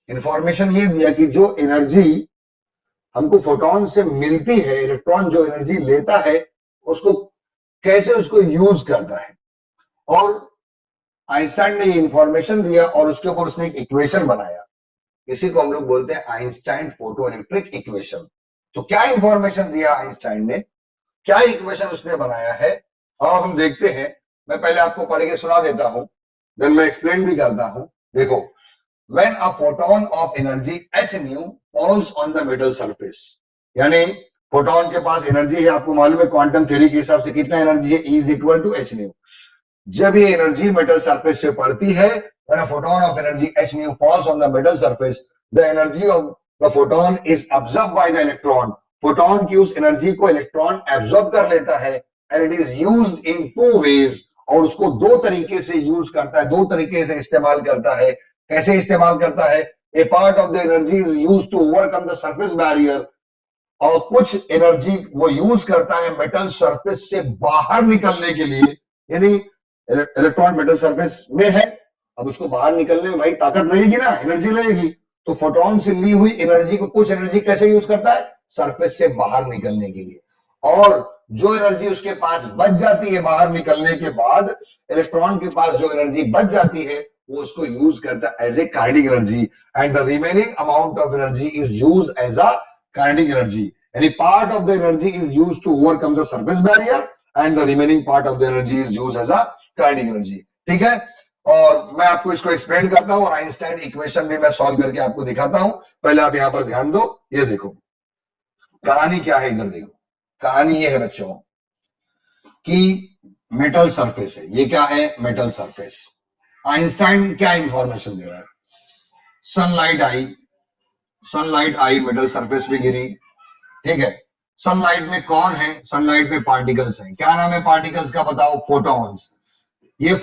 इंफॉर्मेशन ये दिया कि जो एनर्जी हमको फोटोन से मिलती है, इलेक्ट्रॉन जो एनर्जी लेता है उसको कैसे उसको यूज करता है, और आइंस्टाइन ने ये इंफॉर्मेशन दिया और उसके ऊपर उसने एक इक्वेशन बनाया। इसी को हम लोग बोलते हैं आइंस्टाइन फोटो इलेक्ट्रिक इक्वेशन। तो क्या इंफॉर्मेशन दिया आइंस्टाइन ने, क्या इक्वेशन उसने बनाया है, और हम देखते हैं। मैं पहले आपको पढ़ के सुना देता हूं, देन मैं एक्सप्लेन भी करता हूं। देखो, when a photon of energy h nu falls on the metal surface, यानी फोटोन के पास एनर्जी है, आपको मालूम है क्वांटम थ्योरी के हिसाब से कितना एनर्जी है, E is equal to h nu। जब ये एनर्जी मेटल सरफेस से पड़ती है, when a photon of energy h nu falls on the metal surface, the energy of the photon is absorbed by the electron. Photon की उस energy को electron absorb कर लेता है, and it is used in two ways, और उसको दो तरीके से यूज करता है, दो तरीके से इस्तेमाल करता है। कैसे इस्तेमाल करता है? A part of the energy is used to overcome the surface barrier, और कुछ एनर्जी वो यूज करता है मेटल सरफेस से बाहर निकलने के लिए, यानी इलेक्ट्रॉन मेटल सरफेस में है, अब उसको बाहर निकलने में भाई ताकत लगेगी ना, एनर्जी लगेगी। तो फोटोन से ली हुई एनर्जी को कुछ एनर्जी कैसे यूज करता है, सरफेस से बाहर निकलने के लिए, और जो एनर्जी उसके पास बच जाती है बाहर निकलने के बाद, इलेक्ट्रॉन के पास जो एनर्जी बच जाती है वो उसको यूज करता है as a kinetic energy, and the remaining amount of energy is use as a kinetic energy. Any part of the energy is used to overcome the surface barrier, and the remaining part of the energy is used as a kinetic energy. ठीक है, और मैं आपको इसको explain करता हूं और Einstein equation भी मैं सॉल्व करके आपको दिखाता हूं। पहले आप यहां पर ध्यान दो, ये देखो कहानी क्या है, इधर देखो। कहानी ये है बच्चों कि मेटल सरफेस है, ये क्या है, मेटल सरफेस। आइंस्टाइन क्या इंफॉर्मेशन दे रहा है, सनलाइट आई, सनलाइट आई मेटल सरफेस पे गिरी। ठीक है, सनलाइट में कौन है, सनलाइट में पार्टिकल्स हैं। क्या नाम है पार्टिकल्स का, बताओ, फोटॉन्स। ये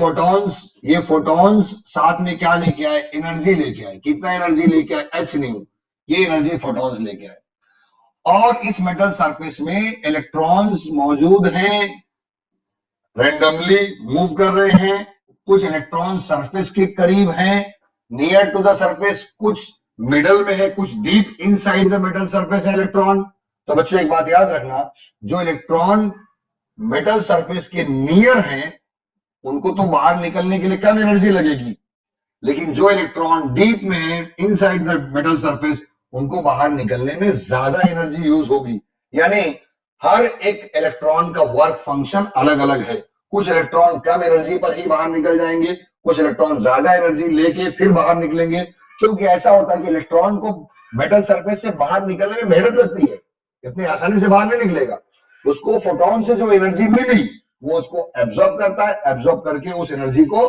फोटॉन्स साथ में क्या लेके आए, एनर्जी लेके आए। कितना एनर्जी लेके आए, h nu, ये एनर्जी फोटॉन्स लेके आए। और इस मेटल सरफेस में इलेक्ट्रॉन्स मौजूद हैं, रैंडमली मूव कर रहे हैं। कुछ इलेक्ट्रॉन सरफेस के करीब हैं, नियर टू द सरफेस, कुछ मिडल में है, कुछ deep inside the metal surface है इलेक्ट्रॉन। तो बच्चों एक बात याद रखना, जो इलेक्ट्रॉन मेटल सरफेस के नियर हैं उनको तो बाहर निकलने के लिए कम एनर्जी लगेगी, लेकिन जो इलेक्ट्रॉन डीप में है इनसाइड द मेटल सरफेस, उनको बाहर निकलने में ज्यादा एनर्जी यूज होगी। यानी हर एक इलेक्ट्रॉन का वर्क फंक्शन अलग अलग है। कुछ इलेक्ट्रॉन कम एनर्जी पर ही बाहर निकल जाएंगे, कुछ इलेक्ट्रॉन ज्यादा एनर्जी लेके फिर बाहर निकलेंगे। क्योंकि ऐसा होता है कि इलेक्ट्रॉन को मेटल सरफेस से बाहर निकलने में मेहनत लगती है, इतनी आसानी से बाहर नहीं निकलेगा। उसको फोटोन से जो एनर्जी मिली वो उसको एब्जॉर्ब करता है, एब्जॉर्ब करके उस एनर्जी को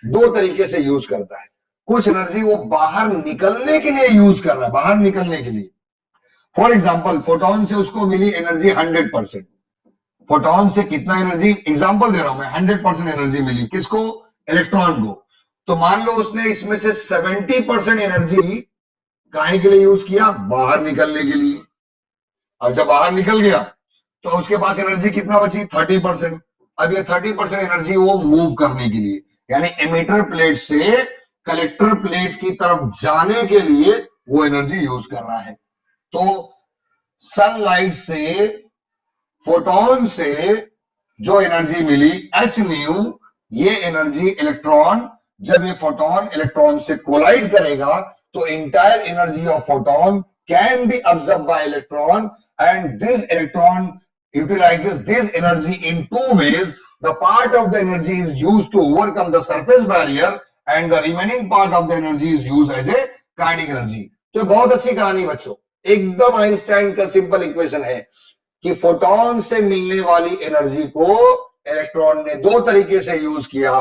दो तरीके से यूज करता है। कुछ एनर्जी वो बाहर निकलने के लिए यूज कर रहा है, बाहर निकलने के लिए। फॉर एग्जाम्पल, फोटोन से उसको मिली एनर्जी 100%। फोटोन से कितना एनर्जी, एग्जाम्पल दे रहा हूं मैं, 100% एनर्जी मिली किसको, इलेक्ट्रॉन को। तो मान लो उसने इसमें से 70% एनर्जी काहे के लिए यूज किया, बाहर निकलने के लिए। अब जब बाहर निकल गया तो उसके पास एनर्जी कितना बची, 30%। अब ये 30% एनर्जी वो मूव करने के लिए, यानी एमिटर प्लेट से कलेक्टर प्लेट की तरफ जाने के लिए वो एनर्जी यूज कर रहा है। तो सनलाइट से, फोटोन से जो एनर्जी मिली एच न्यू, ये एनर्जी इलेक्ट्रॉन, जब ये फोटोन इलेक्ट्रॉन से कोलाइड करेगा तो entire energy of photon can be observe by electron, and this electron utilizes this energy in two ways. The part of the energy is used to overcome the surface barrier and the remaining part of the energy is used as a kinetic energy. तो बहुत अच्छी कहानी बच्चों, एकदम Einstein का simple equation है कि photon से मिलने वाली एनर्जी को इलेक्ट्रॉन ने दो तरीके से यूज किया।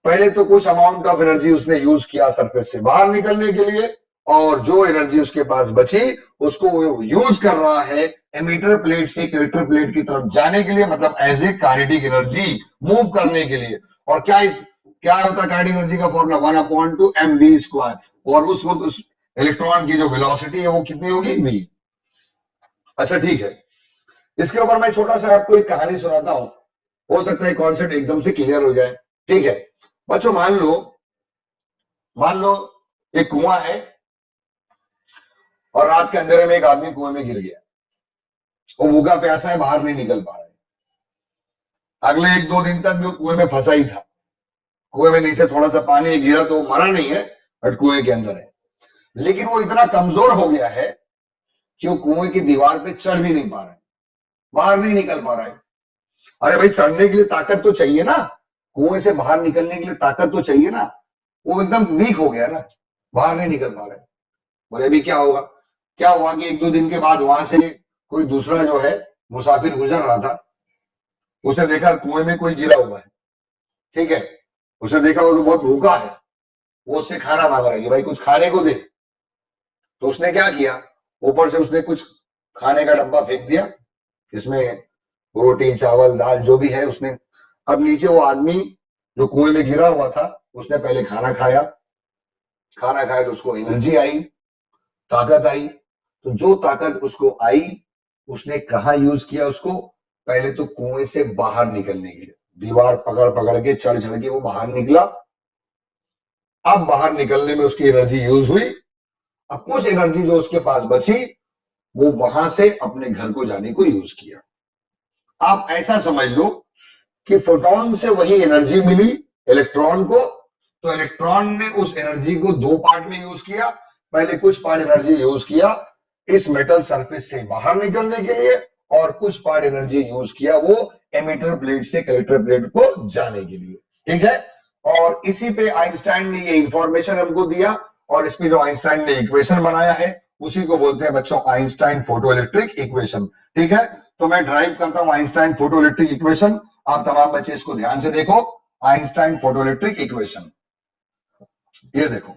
पहले तो कुछ अमाउंट ऑफ एनर्जी उसने यूज किया सरफेस से बाहर निकलने के लिए, और जो एनर्जी उसके पास बची उसको यूज कर रहा है एमिटर प्लेट से कलेक्टर प्लेट की तरफ जाने के लिए, मतलब as a kinetic energy move करने के लिए। और क्या होता है काइनेटिक एनर्जी का फॉर्मूला, 1/2 mv², और उस वक्त उस इलेक्ट्रॉन की जो वेलोसिटी है वो कितनी होगी, v। अच्छा ठीक है, इसके ऊपर मैं छोटा सा आपको एक कहानी सुनाता हूं, हो सकता है कॉन्सेप्ट एकदम से क्लियर हो जाए। ठीक है बच्चों, मान लो एक कुआं है और रात के अंधेरे में एक आदमी कुएं में गिर गया, वो भूखा प्यासा है, बाहर नहीं निकल पा रहा है। अगले 1-2 दिन तक जो कुएं में फंसा ही था, कुएं में नीचे थोड़ा सा पानी गिरा तो मरा नहीं है, बट कुएं के अंदर है। लेकिन वो इतना कमजोर हो गया है कि वो कुएं की दीवार पे चढ़ भी नहीं पा रहा है, बाहर नहीं निकल पा रहा है। अरे भाई, चढ़ने के लिए ताकत तो चाहिए ना, कुएं से बाहर निकलने के लिए ताकत तो चाहिए ना। वो एकदम वीक हो गया ना, बाहर नहीं निकल पा रहा है। बोले अभी क्या होगा? क्या हुआ कि 1-2 दिन के बाद वहां से कोई दूसरा जो है मुसाफिर गुजर रहा था, उसने देखा कुएं में कोई गिरा हुआ है। ठीक है, उसने देखा वो तो बहुत भूखा है, वो उससे खाना मांग रहा है कि भाई कुछ खाने को दे। तो उसने क्या किया, ऊपर से उसने कुछ खाने का डब्बा फेंक दिया, इसमें रोटी चावल दाल जो भी है उसने। अब नीचे वो आदमी जो कुएं में गिरा हुआ था, उसने पहले खाना खाया तो उसको एनर्जी आई, ताकत आई। तो जो ताकत उसको आई, उसने कहा यूज किया उसको, पहले तो कुएं से बाहर निकलने के लिए, दीवार पकड़ पकड़ के चढ़ चढ़ के वो बाहर निकला। अब बाहर निकलने में उसकी एनर्जी यूज हुई। अब कुछ एनर्जी जो उसके पास बची, वो वहां से अपने घर को जाने को यूज किया। आप ऐसा समझ लो कि फोटोन से वही एनर्जी मिली इलेक्ट्रॉन को, तो इलेक्ट्रॉन ने उस एनर्जी को दो पार्ट में यूज किया। पहले कुछ पार्ट एनर्जी यूज किया इस मेटल सरफेस से बाहर निकलने के लिए, और कुछ पार्ट एनर्जी यूज किया वो एमिटर प्लेट से कलेक्टर प्लेट को जाने के लिए। ठीक है, और इसी पे आइंस्टाइन ने ये इंफॉर्मेशन हमको दिया, और इस पे जो आइंस्टाइन ने इक्वेशन बनाया है उसी को बोलते हैं बच्चों आइंस्टाइन फोटो इलेक्ट्रिक इक्वेशन। ठीक है, तो मैं ड्राइव करता हूं आइंस्टाइन फोटो इलेक्ट्रिक इक्वेशन। आप तमाम बच्चे इसको ध्यान से देखो, आइंस्टाइन फोटो इलेक्ट्रिक इक्वेशन, ये देखो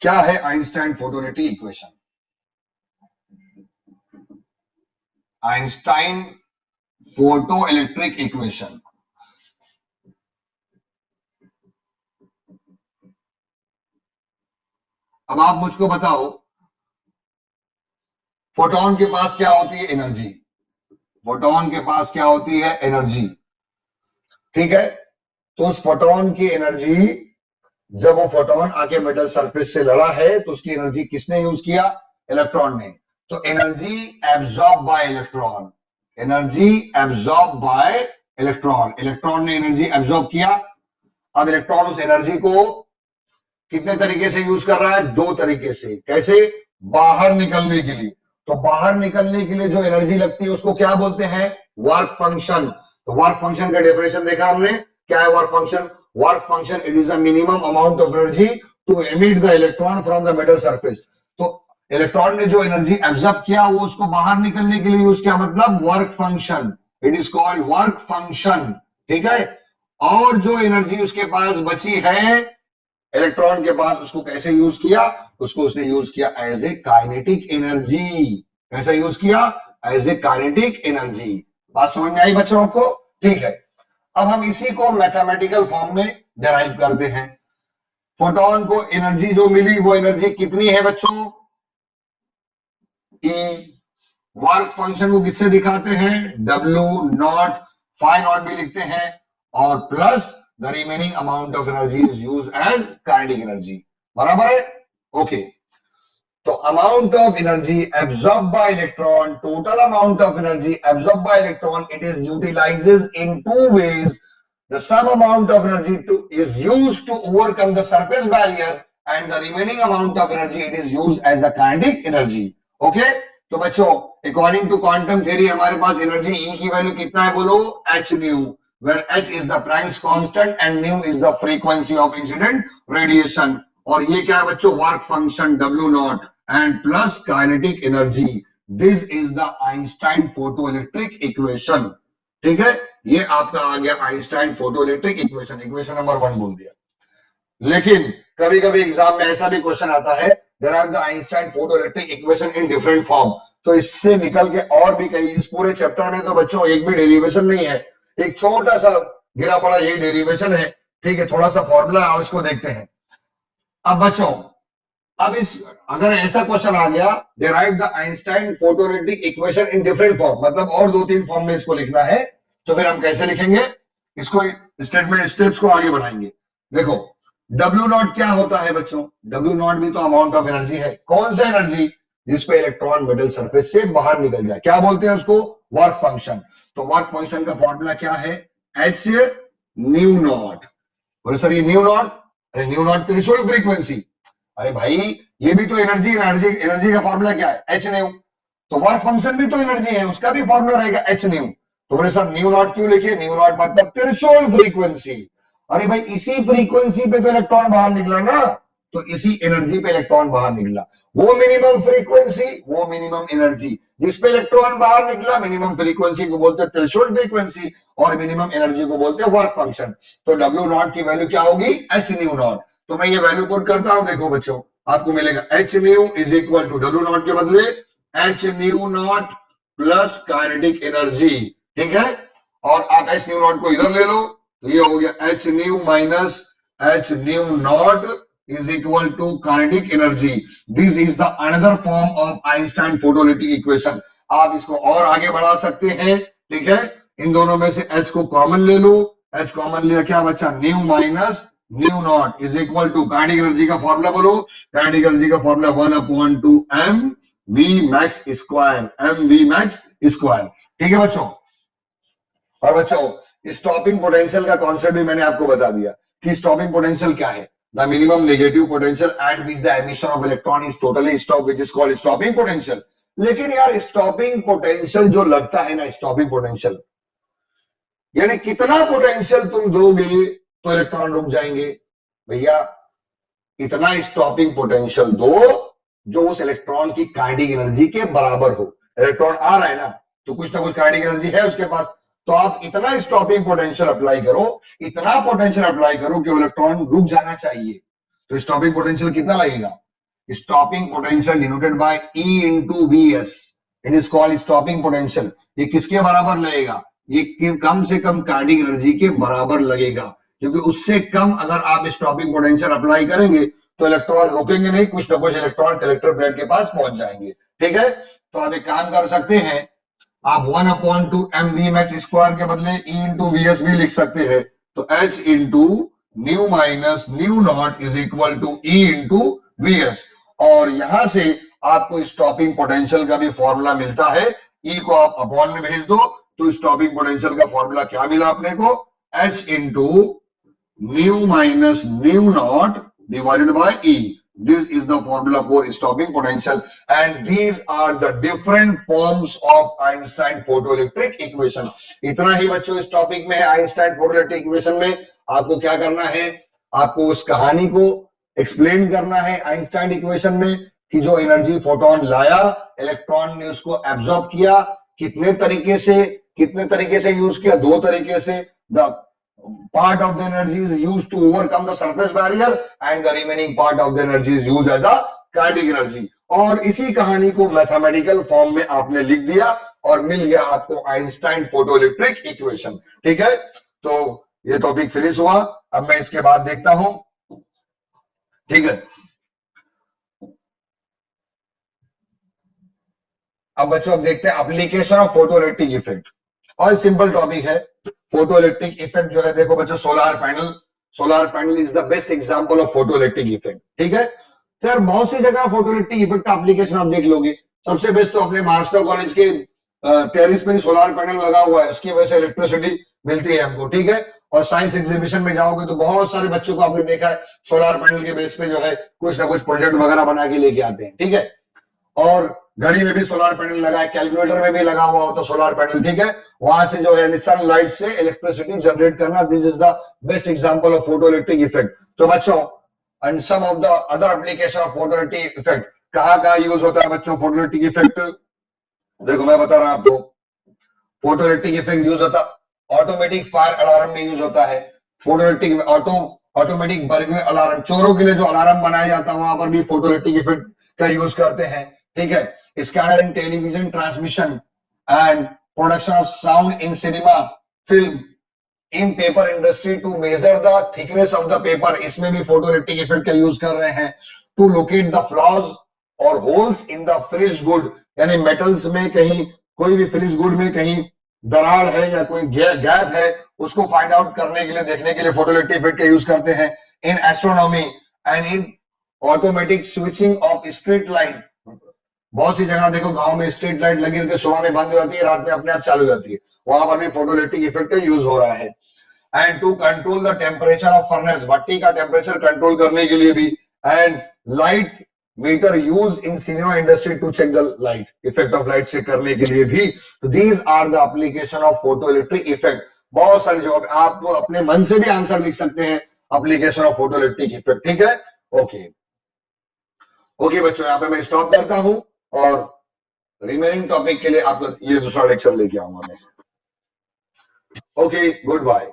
क्या है Einstein photo electric equation. Einstein photo electric equation, अब आप मुझको बताओ, फोटोन के पास क्या होती है, एनर्जी। फोटोन के पास क्या होती है, एनर्जी। ठीक है, तो उस फोटोन की एनर्जी, जब वो फोटोन आके मेटल सरफेस से लड़ा है तो उसकी एनर्जी किसने यूज किया, इलेक्ट्रॉन ने। तो energy absorb by electron, energy absorb by electron, electron ने एनर्जी एब्जॉर्ब किया। अब इलेक्ट्रॉन उस एनर्जी को कितने तरीके से यूज कर रहा है, दो तरीके से। कैसे, बाहर निकलने के लिए, तो बाहर निकलने के लिए जो एनर्जी लगती है उसको क्या बोलते हैं, वर्क फंक्शन। तो वर्क फंक्शन का डेफिनेशन देखा हमने, क्या है work function. Work function, it is a minimum amount of energy to emit the electron from the metal surface. तो इलेक्ट्रॉन ने जो एनर्जी एब्जॉर्ब किया वो उसको बाहर निकलने के लिए यूज किया, मतलब work function, it is called work function. ठीक है, और जो एनर्जी उसके पास बची है इलेक्ट्रॉन के पास, उसको कैसे यूज किया, उसको उसने यूज किया एज ए काइनेटिक एनर्जी। कैसे यूज किया, एज ए काइनेटिक एनर्जी। बात समझ में आई बच्चों आपको? ठीक है, अब हम इसी को मैथमेटिकल फॉर्म में डिराइव करते हैं। फोटोन को एनर्जी जो मिली वो एनर्जी कितनी है बच्चों, E वर्क फंक्शन को किससे दिखाते हैं, डब्ल्यू नॉट, फाई नॉट भी लिखते हैं, और plus the remaining amount of energy is use as kinetic energy, बराबर है, ओके। तो amount of energy absorb by electron, total amount of energy absorb by electron, it is utilizes in two ways. The sum amount of energy is used to overcome the surface barrier, and the remaining amount of energy it is used as a kinetic energy. Okay? तो बच्चों, according to quantum theory हमारे पास energy E की value कितना है बोलो, h nu, where h is the Planck's constant and nu is the frequency of incident radiation. और ये क्या है बच्चों, work function W not and plus kinetic energy. This is the Einstein photoelectric equation. ठीक है, ये आपका आ गया Einstein photoelectric equation, equation number 1 बोल दिया. लेकिन कभी कभी एग्जाम में ऐसा भी क्वेश्चन आता है, there are the Einstein photoelectric equation in different form. तो इससे निकल के और भी कई, इस पूरे चैप्टर में तो बच्चों एक भी डेरिवेशन नहीं है, एक छोटा सा गिरा पड़ा ये डेरिवेशन है. ठीक है, थोड़ा सा फॉर्मूला है, इसको देखते हैं. अब बच्चों, अब इस अगर ऐसा क्वेश्चन आ गया, derive the Einstein photoelectric equation in different form, मतलब और 2-3 फॉर्म में इसको लिखना है, तो फिर हम कैसे लिखेंगे इसको, स्टेटमेंट स्टेप्स को आगे बढ़ाएंगे. देखो, डब्ल्यू नॉट क्या होता है बच्चों, डब्ल्यू नॉट भी तो अमाउंट ऑफ एनर्जी है. कौन सा एनर्जी, जिसपे इलेक्ट्रॉन मेटल सरफेस से बाहर निकल जाए, क्या बोलते हैं उसको, वर्क फंक्शन. तो वर्क फंक्शन का फॉर्मूला क्या है, एच न्यू नॉट. बोले सर ये न्यू नॉट, अरे न्यू नॉट थ्रेशोल्ड फ्रीक्वेंसी. अरे भाई ये भी तो एनर्जी, एनर्जी का फॉर्मूला क्या है, एच न्यू. तो वर्क फंक्शन भी तो एनर्जी है, उसका भी फॉर्मूला रहेगा एच न्यू. तो बोले सर न्यू नॉट क्यों लिखिए, न्यू नॉट मतलब थ्रेशोल्ड फ्रीक्वेंसी. अरे भाई इसी फ्रीक्वेंसी पे तो इलेक्ट्रॉन बाहर निकला ना, तो इसी एनर्जी पे इलेक्ट्रॉन बाहर निकला. वो मिनिमम फ्रीक्वेंसी, वो मिनिमम एनर्जी, जिस पे इलेक्ट्रॉन बाहर निकला, मिनिमम फ्रीक्वेंसी को बोलते हैं थ्रेशोल्ड फ्रीक्वेंसी, और मिनिमम एनर्जी को बोलते हैं वर्क फंक्शन. तो डब्ल्यू नॉट की वैल्यू क्या होगी, एच न्यू नॉट. तो मैं ये वैल्यू पुट करता हूं, देखो बच्चों आपको मिलेगा h nu is equal to W naught के बदले h nu naught plus kinetic energy. ठीक है, और आप एच न्यू नॉट को इधर ले लो, तो ये हो गया h nu minus h nu naught is equal to kinetic energy. This is the another form of Einstein photoelectric equation. आप इसको और आगे बढ़ा सकते हैं. ठीक है, इन दोनों में से एच को कॉमन ले लो, एच कॉमन लिया क्या बच्चा, nu minus nu naught is equal to kinetic energy का फॉर्मूला बोलो, काइनेटिक एनर्जी का formula 1/2 m v max square, m v max square. ठीक है बच्चों, और बच्चों स्टॉपिंग पोटेंशियल का कॉन्सेप्ट भी मैंने आपको बता दिया कि स्टॉपिंग पोटेंशियल क्या है. The minimum negative potential at which the emission of electron is totally stop, which is called stopping potential. लेकिन यार स्टॉपिंग पोटेंशियल जो लगता है ना, स्टॉपिंग पोटेंशियल यानी कितना पोटेंशियल तुम दोगे तो इलेक्ट्रॉन रुक जाएंगे. भैया इतना स्टॉपिंग पोटेंशियल दो जो उस इलेक्ट्रॉन की काइनेटिक एनर्जी के बराबर हो. इलेक्ट्रॉन आ रहा है ना, तो कुछ ना कुछ काइनेटिक एनर्जी है उसके पास, तो आप इतना स्टॉपिंग पोटेंशियल अप्लाई करो, इतना पोटेंशियल अप्लाई करो कि इलेक्ट्रॉन रुक जाना चाहिए. तो स्टॉपिंग पोटेंशियल कितना लगेगा, stopping potential denoted by E into V S, it is called stopping potential. ये किसके बराबर लगेगा, ये कम से कम काइनेटिक एनर्जी के बराबर लगेगा, क्योंकि उससे कम अगर आप स्टॉपिंग पोटेंशियल अप्लाई करेंगे तो इलेक्ट्रॉन रुकेंगे नहीं, कुछ ना कुछ इलेक्ट्रॉन कलेक्टर प्लेट के पास पहुंच जाएंगे. ठीक है, तो आप एक काम कर सकते हैं, आप 1/2 एम वी मैक्स स्क्वायर के बदले ई इंटू वी एस भी लिख सकते हैं. तो h into nu minus nu naught is equal to e into V s. और यहां से आपको स्टॉपिंग पोटेंशियल का भी फॉर्मूला मिलता है. ई को आप अपॉन में भेज दो, तो स्टॉपिंग पोटेंशियल का फॉर्मूला क्या मिला अपने को, H into nu minus nu not divided by E. This is the formula for stopping potential, and these are the different forms of Einstein photoelectric equation. इतना ही बच्चों इस टॉपिक में है. आइंस्टाइन फोटोइलेक्ट्रिक इक्वेशन में आपको क्या करना है, आपको उस कहानी को एक्सप्लेन करना है आइंस्टाइन इक्वेशन में, कि जो एनर्जी फोटोन लाया, इलेक्ट्रॉन ने उसको एब्जॉर्ब किया, कितने तरीके से यूज किया, 2 तरीके से. The part of the energy is used to overcome the surface barrier and the remaining part of the energy is used as a kinetic energy. और इसी कहानी को मैथमेटिकल फॉर्म में आपने लिख दिया और मिल गया आपको आइंस्टाइन फोटोइलेक्ट्रिक इक्वेशन. ठीक है, तो ये टॉपिक फिनिश हुआ. अब मैं इसके बाद देखता हूं. ठीक है, अब बच्चों अब देखते हैं application of photo electric effect. और सिंपल टॉपिक है फोटो इलेक्ट्रिक इफेक्ट जो है। देखो बच्चों solar panel is the best example of photo electric effect. ठीक है, तो यार बहुत सी जगह फोटो इलेक्ट्रिक इफेक्ट का एप्लीकेशन आप देख लोगे। सबसे बेस्ट तो अपने महाराष्ट्र कॉलेज के टेरिस पे सोलार पैनल लगा हुआ है, उसकी वजह से इलेक्ट्रिसिटी मिलती है हमको। ठीक है, और साइंस एग्जीबिशन में जाओगे तो बहुत सारे बच्चों को आपने देखा है सोलार पैनल के बेस पे जो है कुछ ना कुछ प्रोजेक्ट वगैरह बना के लेके आते हैं। ठीक है, और घड़ी में भी सोलार पैनल लगा है, कैलकुलेटर में भी लगा हुआ हो तो सोलार पैनल। ठीक है, वहां से जो है सनलाइट से इलेक्ट्रिसिटी जनरेट करना, this is the best example of photo electric effect. तो बच्चों and some of the other application of photo electric effect, कहाँ यूज होता है बच्चों फोटो इलेक्ट्रिक इफेक्ट? देखो मैं बता रहा हूं आपको, फोटो इलेक्ट्रिक इफेक्ट यूज होता ऑटोमेटिक फायर अलार्म में यूज होता है। Photo electric automatic burglar alarm, चोरों के लिए जो अलार्म बनाया जाता है वहां पर भी फोटो इलेक्ट्रिक इफेक्ट का यूज करते हैं। ठीक है, scanner in television transmission and production of sound in cinema film in paper industry to measure the thickness of the paper, इसमें भी फोटो इलेक्ट्रिक इफेक्ट का यूज कर रहे हैं। टू लोकेट द फ्लॉज और holes in the finish good, यानी metals में कहीं कोई भी फिनिश गुड में कहीं दरार है या कोई गैप है, उसको फाइंड आउट करने के लिए, देखने के लिए फोटो इलेक्ट्रिक इफेक्ट का यूज करते हैं। इन astronomy and in automatic switching off street light, बहुत सी जगह देखो गांव में स्ट्रीट लाइट लगी रहती है, सुबह में बंद हो जाती है, रात में अपने आप चालू हो जाती है, वहां पर भी फोटो इलेक्ट्रिक इफेक्ट का यूज हो रहा है। And to control the temperature of furnace, भट्टी का टेम्परेचर कंट्रोल करने के लिए भी। And light meter use in cinema industry to check the light, effect of light check करने के लिए भी। तो these are the application of photo electric effect. बहुत सारे जवाब आप अपने मन से भी आंसर लिख सकते हैं application of photo electric effect. ठीक है, ओके ओके बच्चों, यहाँ पे मैं स्टॉप करता हूं और रिमेनिंग टॉपिक के लिए आपको ये दूसरा लेक्चर लेके आऊंगा मैं। Okay, good bye.